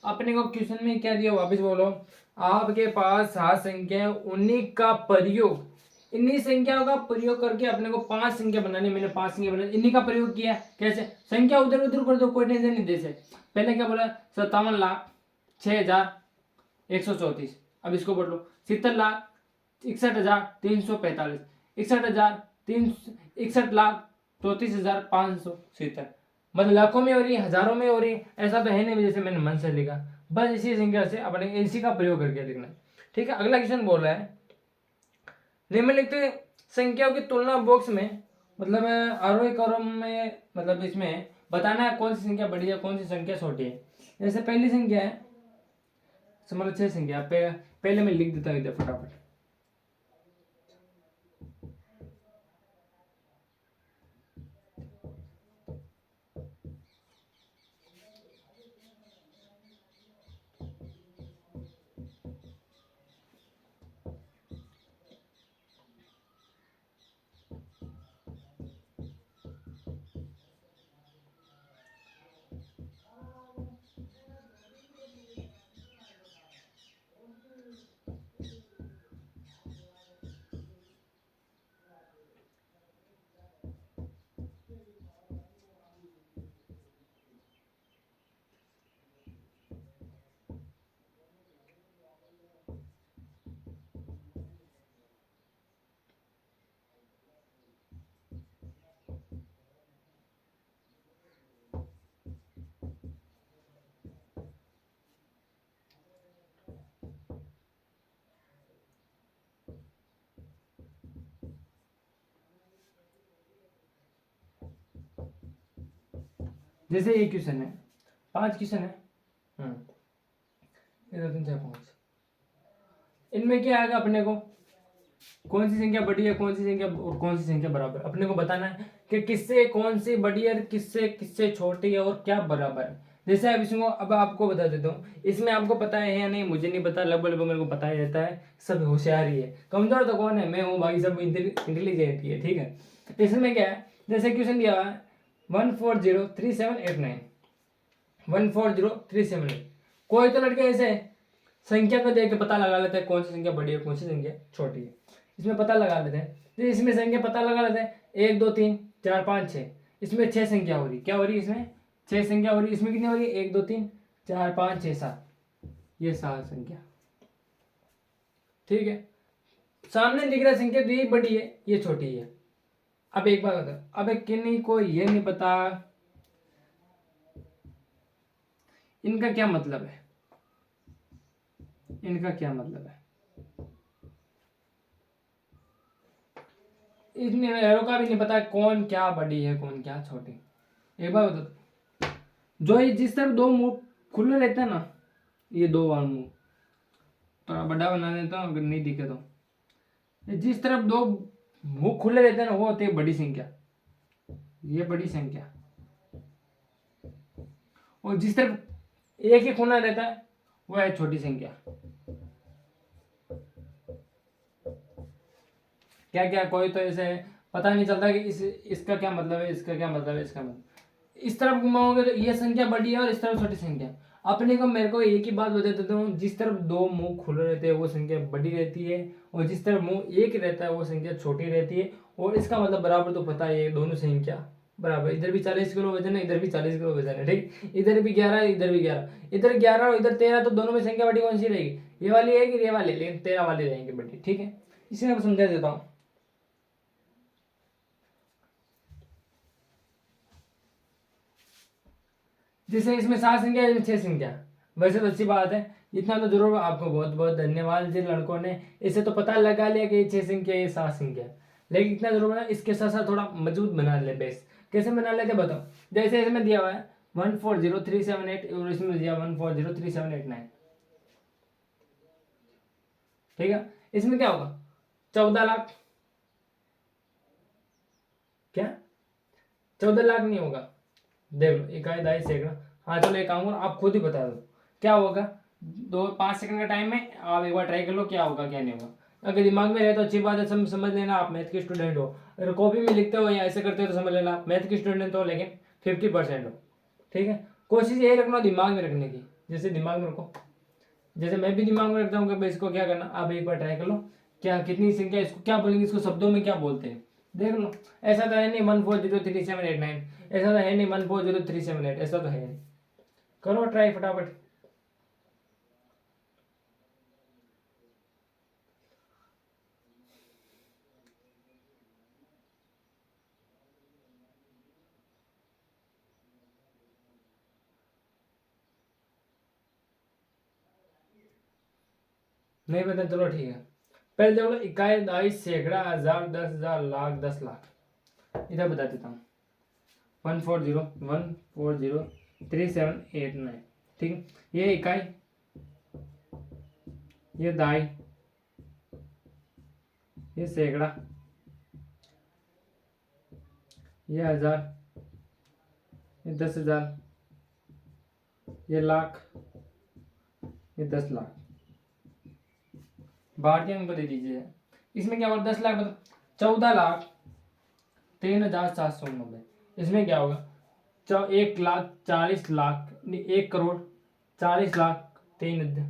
अपने को क्वेश्चन में क्या दिया, वापस बोलो। आपके पास 7 संख्या है, उन्हीं का प्रयोग, इन्हीं संख्याओं का प्रयोग करके अपने को 5 संख्या बनानी। मैंने 5 संख्या बनानी, इन्हीं का प्रयोग किया। कैसे? संख्या उधर उधर कर दो, कोई टेंशन नहीं। जैसे पहले क्या बोला? 57,06,134। अब इसको बोल लो 70,61,345, 61,61,34,570। मतलब लाखों में हो रही है, हजारों में हो रही है, ऐसा तो है नहीं जैसे मैंने मन से लिखा। बस इसी संख्या से अपने इसी का प्रयोग करके लिखना है। ठीक है, अगला क्वेश्चन बोल रहा है, निम्नलिखित संख्याओं की तुलना बॉक्स में, मतलब आरोही क्रम में, मतलब इसमें बताना है कौन सी संख्या बड़ी है, कौन सी संख्या छोटी है। जैसे पहली संख्या है, समझ 6 संख्या, पहले मैं लिख देता हूँ इधर फटाफट। जैसे ये क्वेश्चन है, 5 क्वेश्चन है, 1 2 3 4 5, इनमें क्या आएगा अपने को, कौन सी संख्या बड़ी है, कौन सी संख्या और कौन सी संख्या बराबर, अपने को बताना है कि किससे कौन सी बड़ी है, किससे किससे छोटी है और क्या बराबर है। जैसे अब इसको अब आपको बता देता हूँ, इसमें आपको पता है या नहीं मुझे नहीं पता, लगभग लगभग मेरे को पता ही रहता है, सब होशियार ही है, कमजोर तो कौन है, मैं हूँ, बाकी सब इंटेलिजेंट ही है, ठीक है। इसमें क्या है, जैसे क्वेश्चन दिया हुआ है 1403789, 1403789, कोई तो लड़के ऐसे संख्या को देख के पता लगा लेते हैं कौन सी संख्या बड़ी है कौन सी संख्या छोटी है, इसमें पता लगा लेते हैं। तो इसमें संख्या पता लगा लेते हैं, 1 2 3 4 5 6, इसमें 6 संख्या हो रही, क्या हो रही है इसमें 6 संख्या हो रही, इसमें कितनी हो रही है 1 2 3 4 5 6 7, ये 7 संख्या, ठीक है। सामने दिख रहा संख्या तो ये बड़ी है ये छोटी है। अब एक बात बताओ, अब किन्हीं को ये नहीं पता इनका क्या मतलब है, इनका क्या मतलब है, इसमें एरो का भी नहीं पता कौन क्या बड़ी है कौन क्या छोटी। एक बार बता, जो ये जिस तरफ 2 मुंह खुले रहते हैं ना, ये 2 बार मुंह थोड़ा बड़ा बना देता हूँ अगर नहीं दिखे तो, ये जिस तरफ 2 मुंह खुले रहते हैं ना वो होती है बड़ी संख्या, ये बड़ी संख्या, और जिस तरफ एक ही खुना रहता है वो है छोटी संख्या। क्या क्या कोई तो ऐसे पता नहीं चलता कि इसका क्या मतलब है, इसका क्या मतलब है, इसका मतलब, इस तरफ घुमाओगे तो ये संख्या बड़ी है और इस तरफ छोटी संख्या। अपने को मेरे को एक ही बात बता देता हूँ, जिस तरफ 2 मुंह खुले रहते हैं वो संख्या बड़ी रहती है, और जिस तरफ मुंह एक रहता है वो संख्या छोटी रहती है। और इसका मतलब बराबर तो पता है, दोनों संख्या बराबर, इधर भी 40 किलो वजन है इधर भी 40 किलो वजन है, ठीक, इधर भी 11 इधर भी 11, इधर 11 और इधर 13, तो दोनों में संख्या बड़ी कौन सी रहेगी, ये वाली है कि ये वाली, लेकिन 13 वाली रहेंगी बड़ी, ठीक है। इसे मैं समझा देता हूँ। जैसे इसमें 7 संख्या इसमें 6 संख्या, वैसे तो अच्छी बात है, इतना तो जरूर, आपको बहुत बहुत धन्यवाद जिन लड़कों ने इसे तो पता लगा लिया कि ये 6 संख्या ये 7 संख्या, लेकिन इतना जरूर है इसके साथ साथ थोड़ा मजबूत बना ले बेस। कैसे बना लेते बताओ, जैसे इसमें दिया हुआ है 1403789 और इसमें दिया 1403789, ठीक है। इसमें क्या होगा 14 लाख, क्या 14 लाख नहीं होगा, देख लो इकाई दहाई सैकड़ा, हाँ चलो एक काम करो आप खुद ही बता दो क्या होगा, 5 सेकंड का टाइम में आप एक बार ट्राई कर लो क्या होगा क्या नहीं होगा। अगर दिमाग में रहे तो अच्छी बात है, समझ लेना आप मैथ के स्टूडेंट हो, अगर कॉपी में लिखते हो या ऐसे करते हो तो समझ लेना आप मैथ के स्टूडेंट हो लेकिन 50% हो, ठीक है। कोशिश यही रखना दिमाग में रखने की, जैसे दिमाग में रखो, जैसे मैं भी दिमाग में रखता हूँ कि भाई इसको क्या करना, आप एक बार ट्राई कर लो क्या कितनी संख्या, इसको क्या बोलेंगे, इसको शब्दों में क्या बोलते हैं देख लो। ऐसा तो है नहीं 1403789, ऐसा तो है नहीं 1403789, ऐसा तो है नहीं, करो ट्राई फटाफट। नहीं पता चलो ठीक है, पहले देखो इकाई दहाई सैकड़ा हजार 10,000 लाख 10 लाख, इधर बता देता हूँ 1403789, ठीक है। ये इकाई, ये दहाई, ये सैकड़ा, ये हजार, ये 10,000, ये लाख, ये 10 लाख, भारतीय अंक दे दीजिए। इसमें क्या होगा 10 लाख मतलब 14,03,790, इसमें क्या होगा 1,40,00,000 1,40,00,000 3,000,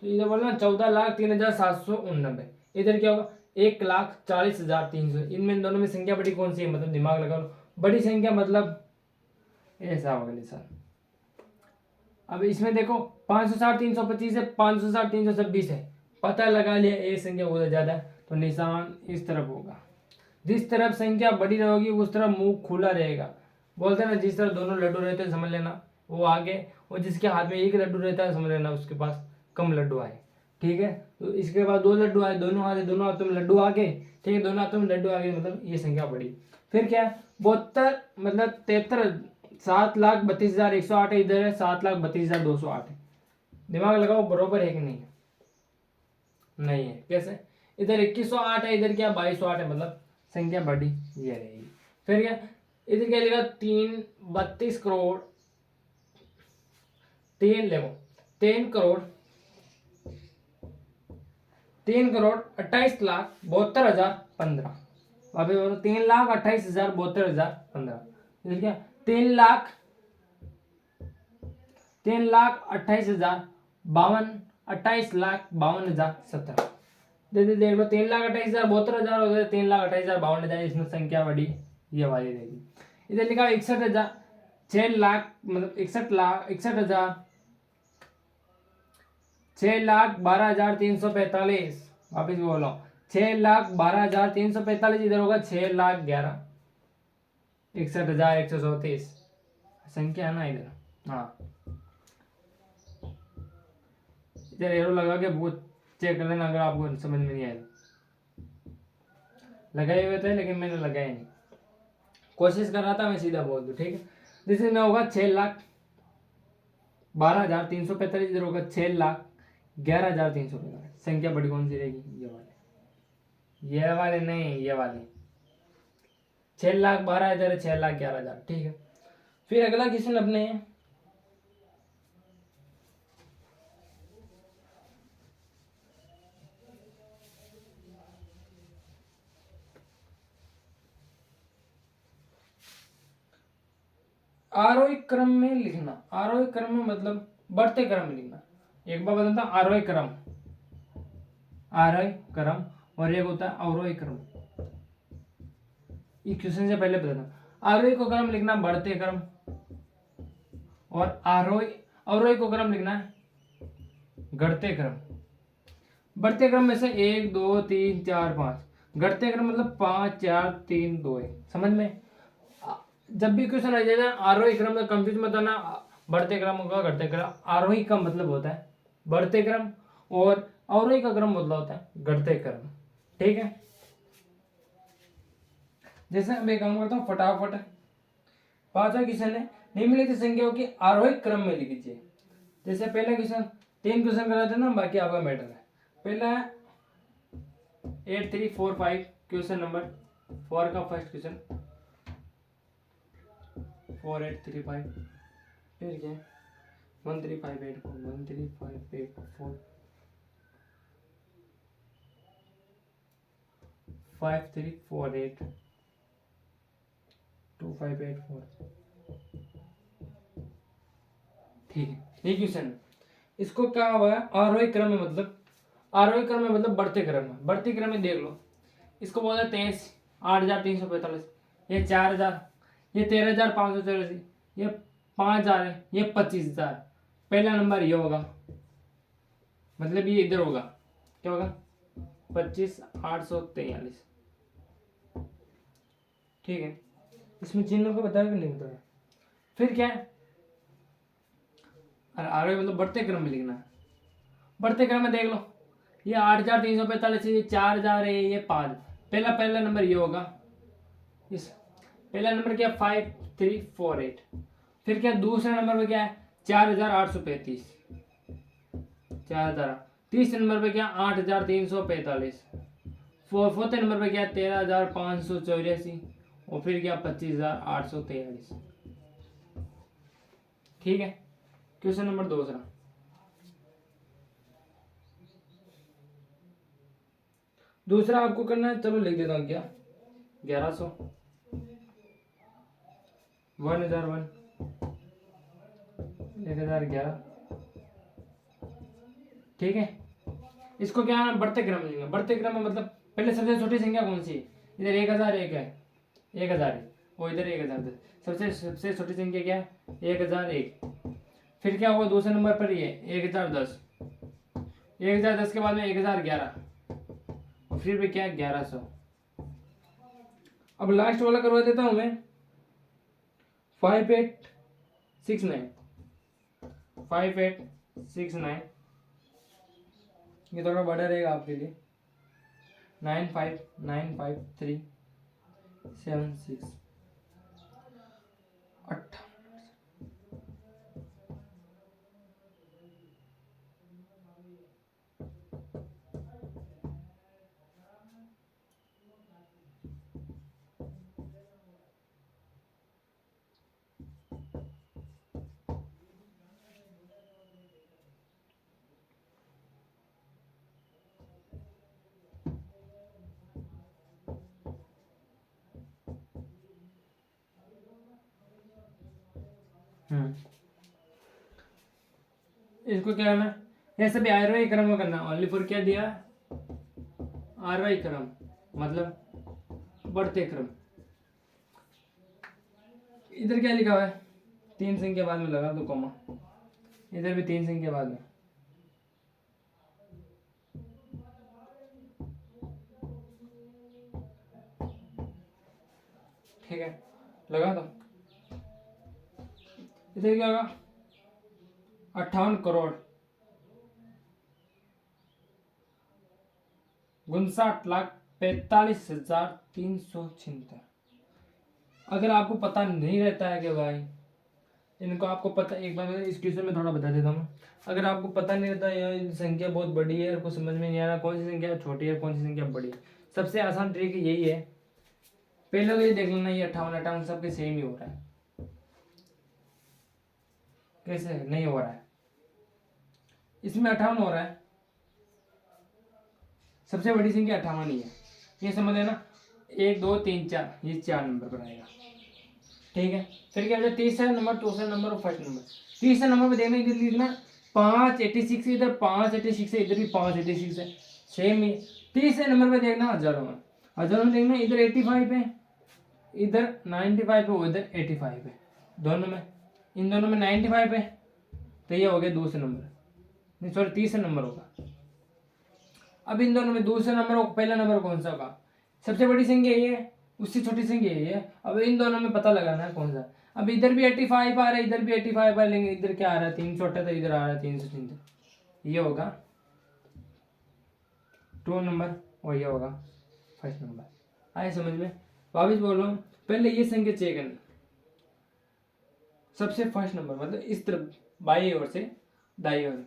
तो इधर बोलना 14,03,789, इधर क्या होगा 1,40,03,300, इनमें दोनों में संख्या बड़ी कौन सी है, मतलब दिमाग लगा लो, बड़ी संख्या मतलब ऐसा होगा निशान। अब इसमें देखो 560 325 है, 560 326 है, पता लगा लिया एक संख्या उधर ज्यादा है तो निशान इस तरफ होगा, जिस तरफ संख्या बड़ी रहेगी उस तरफ मुंह खुला रहेगा, बोलते हैं ना जिस तरफ दोनों लड्डू रहते हैं समझ लेना वो आगे, और जिसके हाथ में एक लड्डू रहता है समझ लेना उसके पास कम लड्डू आए, ठीक है। तो इसके बाद 2 लड्डू आए, दोनों हाथों में लड्डू आ गए, ठीक है, दोनों हाथों में लड्डू आ गए, मतलब ये संख्या बढ़ी। फिर क्या है, 72 मतलब 73 7,32,108 है, इधर है 7,32,208 है। दिमाग लगाओ बरोबर है कि नहीं है? नहीं है। कैसे? इधर 2108 है, इधर क्या 2208 है, मतलब संख्या बढ़ी, ये रहेगी। फिर क्या, इधर क्या लिखा 32 करोड़ 3,28,72,15। अभी बोलो 3,28,72,15। इधर क्या 3,28,52 28,52,17। जैसे देख लो 3,28,72,000 हो गए, 3,28,52,000, इसमें संख्या बढ़ी, ये वाली रहेगी। इधर लिखा 61,000 6 लाख मतलब 61,61,000 6,12,345। वापिस बोलो 6,12,345, इधर होगा 6,11,61,134 संख्या है ना इधर। हाँ, इधर एरो लगा के वो चेक कर लेना अगर आपको समझ में नहीं आया। लगाए हुए थे लेकिन मैंने लगाया नहीं, कोशिश कर रहा था मैं सीधा बोल दूं, ठीक है। जैसे में होगा 6,12,345, इधर होगा 6,11,345। संख्या बड़ी कौन सी रहेगी? ये वाले नहीं, ये वाले 6,12,000 इधर है, 6,11,000, ठीक है। फिर अगला क्वेश्चन अपने आरोही क्रम में लिखना। आरोही क्रम में मतलब बढ़ते क्रम में लिखना। एक बार बताता आरोही क्रम, आरोही क्रम, और एक होता है अवरोही क्रम। ये क्वेश्चन से पहले बताना, आरोही को क्रम लिखना बढ़ते क्रम, और आरोही अवरोही को क्रम लिखना है घटते क्रम। बढ़ते क्रम में से 1 2 3 4 5, घटते क्रम मतलब 5 4 3 2 1। समझ में? जब भी क्वेश्चन आ जाए आरोही क्रम में कंफ्यूज मत होना, बढ़ते क्रम होगा घटते क्रम। आरोही का मतलब होता है बढ़ते क्रम, और अवरोही का क्रम मतलब होता है घटते क्रम, ठीक है। जैसे मैं काम करता हूँ फटाफट। 5वां क्वेश्चन है, निम्नलिखित संख्याओं की आरोही क्रम में लिख दीजिए। जैसे पहला क्वेश्चन, 3 क्वेश्चन कराते ना, बाकी आपका मैटर है। पहला है 8345, क्वेश्चन नंबर 4 का फर्स्ट क्वेश्चन 4835। फिर क्या 13584 13584 5348 2584, ठीक है। ये क्वेश्चन है, इसको क्या हुआ है आरोही क्रम में, मतलब आरोही क्रम में मतलब बढ़ते क्रम में। बढ़ते क्रम में देख लो, इसको बोला 23 8,345, ये 4,000, ये 13,584, ये 5,000 है, ये 25,000। पहला नंबर ये होगा, मतलब ये इधर होगा, क्या होगा 25,843, ठीक है। इसमें चिन्हों को बताया कि नहीं बताया? फिर क्या है, आरोही मतलब बढ़ते क्रम में लिखना है। बढ़ते क्रम में देख लो, ये 8,345, ये 4,000 है, ये 5। पहला नंबर ये होगा, इस पहला नंबर क्या 5348। फिर क्या दूसरा नंबर पे क्या है 4,835, 4,000। तीसरे नंबर पे क्या 8,345। फोर्थ नंबर पे क्या 13,584, और फिर क्या 25,843, ठीक है। क्वेश्चन नंबर दूसरा, दूसरा आपको करना है, चलो लिख देता हूँ क्या 1100 1,001 1,011, ठीक है। इसको क्या है बढ़ते क्रम में लिखना। बढ़ते क्रम में मतलब पहले सबसे छोटी संख्या कौन सी है, इधर 1,001 है, 1,000 है, और इधर 1,010। सबसे छोटी संख्या क्या है 1,001। फिर क्या होगा दूसरे नंबर पर ये 1,010, 1,010 के बाद में 1,011, और फिर भी क्या 1,100। अब लास्ट वाला करवा देता हूं मैं 5869, 5869, ये थोड़ा बड़ा रहेगा आपके लिए। 959537 8। इसको क्या करना, ये सभी आरोही क्रम में करना। ओनली फॉर क्या दिया, आरोही क्रम मतलब बढ़ते क्रम। इधर क्या लिखा हुआ है, 3 संख्या बाद में लगा दो कॉमा, इधर भी 3 संख्या बाद में। ठीक है, लगा दो। इधर क्या होगा, 58,59,45,376। अगर आपको पता नहीं रहता है कि भाई इनको, आपको पता, एक बार इस क्वेश्चन में थोड़ा बता देता हूँ। अगर आपको पता नहीं रहता ये संख्या बहुत बड़ी है और कुछ समझ में नहीं आ रहा कौन सी संख्या छोटी है कौन सी संख्या बड़ी है, सबसे आसान ट्रिक यही है, पहले तो ये देख लेना ये 58 सबके सेम ही हो रहा है। कैसे नहीं हो रहा है, इसमें 58 हो रहा है, सबसे बड़ी संख्या 58 ही है, ये समझ लेना। 1 2 3 4 ये 4 नंबर पर आएगा। ठीक है, फिर क्या बचा, तीसरा नंबर, दूसरा नंबर और फर्स्ट नंबर। तीसरे नंबर पे देखना, इधर लिखना 586, इधर 586 है, इधर भी 586 है, सेम ही। तीसरे नंबर पे देखना हजारों में, हजारों में देखना इधर 85 है, इधर 95 है, इधर 85 है, दोनों में, इन दोनों में 95 है, तो ये हो गया दूसरे नंबर, नहीं सॉरी तीसरा नंबर होगा। अब इन दोनों में दूसरा नंबर और पहला नंबर कौन सा होगा, सबसे बड़ी संख्या ये है, उससे छोटी संख्या ये है। अब इन दोनों में पता लगाना है कौन सा। अब इधर भी 85 आ रहा है, इधर भी 85 आ लेंगे, इधर क्या आ रहा है 308, तो इधर आ रहा है 303, ये होगा 2 नंबर और ये होगा फर्स्ट नंबर। आए समझ में, वापिस बोल रहा हूँ, पहले ये संख्या चेक करना, सबसे फर्स्ट नंबर मतलब इस तरफ बाई ओर से दाई ओर।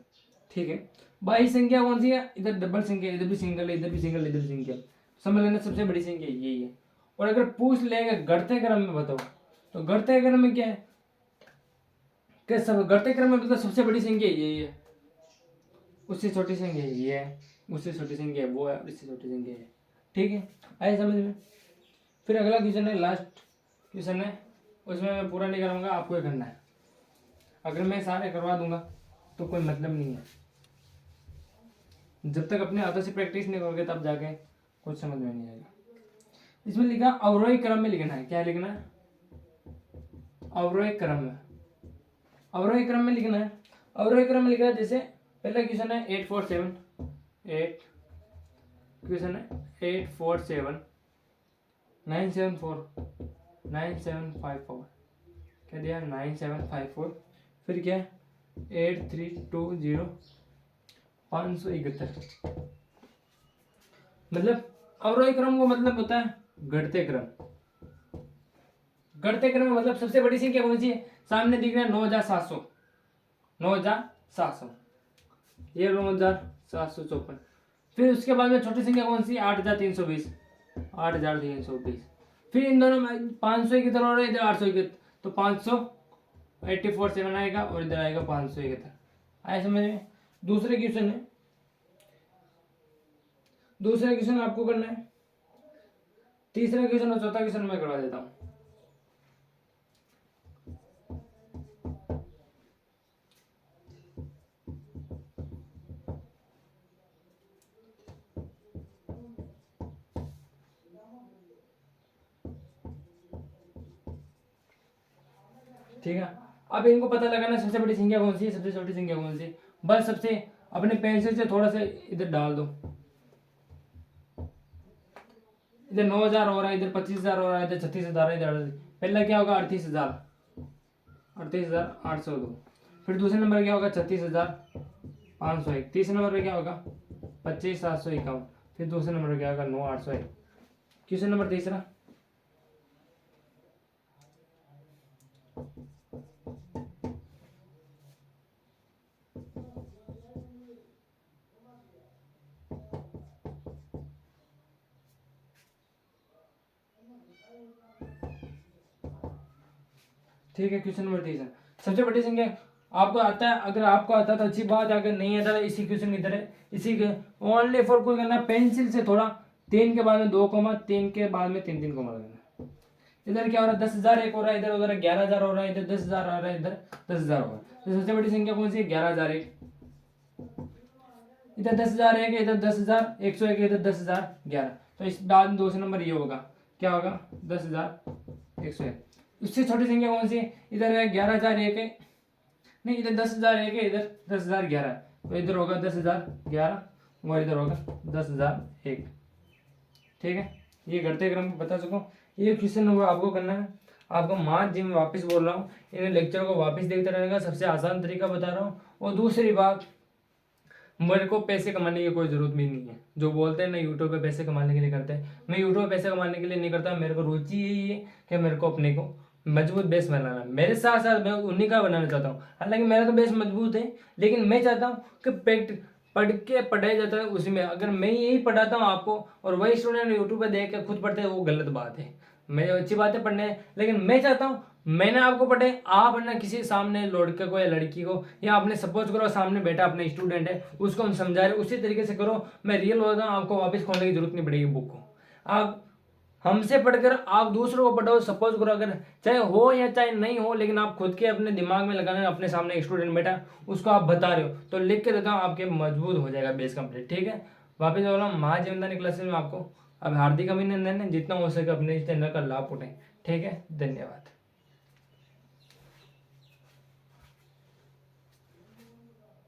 ठीक है, बाई संख्या कौन सी है, इधर डबल संख्या, इधर भी सिंगल है, इधर भी सिंगल, इधर भी सिंगल, समझ लेना सबसे बड़ी संख्या यही है। और अगर पूछ लेंगे घटते क्रम में बताओ, तो घटते क्रम में क्या है, क्या सब घटते क्रम में मतलब सबसे बड़ी संख्या यही है, उससे छोटी संख्या ये है, उससे छोटी संख्या वो है, उससे छोटी संख्या है। ठीक है, आए समझ में। फिर अगला क्वेश्चन है, लास्ट क्वेश्चन है, उसमें मैं पूरा नहीं करूँगा, आपको ही करना है। अगर मैं सारे करवा दूंगा तो कोई मतलब नहीं है, जब तक अपने हाथों से प्रैक्टिस नहीं करोगे तब जाके कुछ समझ में नहीं आएगा। इसमें लिखा अवरोही क्रम में लिखना है, क्या लिखना है, अवरोही क्रम में, अवरोही क्रम में लिखना है। अवरोही क्रम में लिखा है, जैसे पहला क्वेश्चन है 847 8 क्वेश्चन है 847 974 9754, क्या दिया 9754, फिर क्या 8320 571। मतलब अवरोही क्रम को मतलब होता है घटते क्रम। घटते क्रम में मतलब सबसे बड़ी संख्या कौन सी है, सामने दिख रहा है 9700, 9700, ये 9754। फिर उसके बाद में छोटी संख्या कौन सी, 8320, 8320। फिर इन दोनों में 500 की तरह और इधर 800 की, तो 584 आएगा और इधर आएगा 571। आए समझ में। दूसरे क्वेश्चन है, दूसरा क्वेश्चन आपको करना है, तीसरा क्वेश्चन और चौथा क्वेश्चन मैं करवा देता हूं। ठीक है, अब इनको पता लगाना सबसे बड़ी संख्या कौन सी है, सबसे छोटी संख्या कौन सी है। बस सबसे अपने पेंसिल से थोड़ा सा इधर डाल दो, इधर 9000 हो रहा है, इधर 25000 हो रहा है, इधर 36000 है, इधर पहला क्या होगा 38000, 38802। फिर दूसरे नंबर क्या होगा 36501, तीसरे नंबर पे क्या होगा 25,751। फिर दूसरे नंबर क्या होगा 9,801। क्वेश्चन नंबर तीसरा, ठीक है। क्वेश्चन नंबर तीसरा, सबसे बड़ी संख्या आपको आता है, अगर आपको आता है तो अच्छी बात है, अगर नहीं आता तो इसी क्वेश्चन की तरह इसी के ओनली फॉर कोई करना पेंसिल से थोड़ा 3 के बाद में 2 कोमा, 3 के बाद में 3 3 कोमा लगाना। इधर क्या हो रहा है 10,000 एक हो रहा है, इधर उधर 11,000 हो रहा है, इधर 10,000 आ रहा है, इधर 10,000 हो रहा है। तो सबसे बड़ी संख्या कौन सी है 11,001। इधर 10,001 है, इधर 10,101 है, इधर 10,011। तो इस बाद में दूसरा नंबर ये होगा, क्या होगा 10,101। उससे छोटी संख्या कौन सी है, इधर है 11,001 है, नहीं इधर 10,001 है, इधर 10,011 है। तो इधर होगा 10,011 और इधर होगा 10,001। ठीक है, ये घटते क्रम बता सकूँ। ये क्वेश्चन आपको करना है। आपको मान जी मैं वापस बोल रहा हूँ, इन लेक्चर को वापस देखते रहने का सबसे आसान तरीका बता रहा हूँ। और दूसरी बात, मेरे को पैसे कमाने की कोई ज़रूरत भी नहीं है। जो बोलते हैं ना यूट्यूब पे पैसे कमाने के लिए करते हैं, मैं यूट्यूब पे पैसे कमाने के लिए नहीं करता। मेरे को रुचि यही है कि मेरे को अपने को मजबूत बेस बनाना है। मेरे साथ साथ मैं उन्हीं का बनाना चाहता हूँ। हालांकि मेरा तो बेस मजबूत है, लेकिन मैं चाहता हूँ कि पढ़ के पढ़ाया जाता है उसी में। अगर मैं यही पढ़ाता हूँ आपको और वही स्टूडेंट यूट्यूब पे देख के खुद पढ़ते हैं, वो गलत बात है। मैं अच्छी बात है पढ़ने, लेकिन मैं चाहता हूँ मैंने आपको पढ़े, आप ना किसी सामने लड़के को या लड़की को, या आपने सपोज करो सामने बैठा अपने स्टूडेंट है, उसको हम समझा रहे उसी तरीके से करो। मैं रियल होता हूँ, आपको वापस खोलने की जरूरत नहीं पड़ेगी बुक को। आप हमसे पढ़कर आप दूसरों को पढ़ाओ। सपोज करो अगर चाहे हो या चाहे नहीं हो, लेकिन आप खुद के अपने दिमाग में लगाना, अपने सामने एक स्टूडेंट बैठा उसको आप बता रहे हो तो लिख के देता हूँ, आपके मजबूत हो जाएगा बेस कंप्लीट। ठीक है, वापस बोल रहा हूँ महाजीवनदानी क्लासेस में आपको अब हार्दिक अभिनंदन है। जितना हो सके अपने इस चैनल का लाभ उठाएं। ठीक है, धन्यवाद।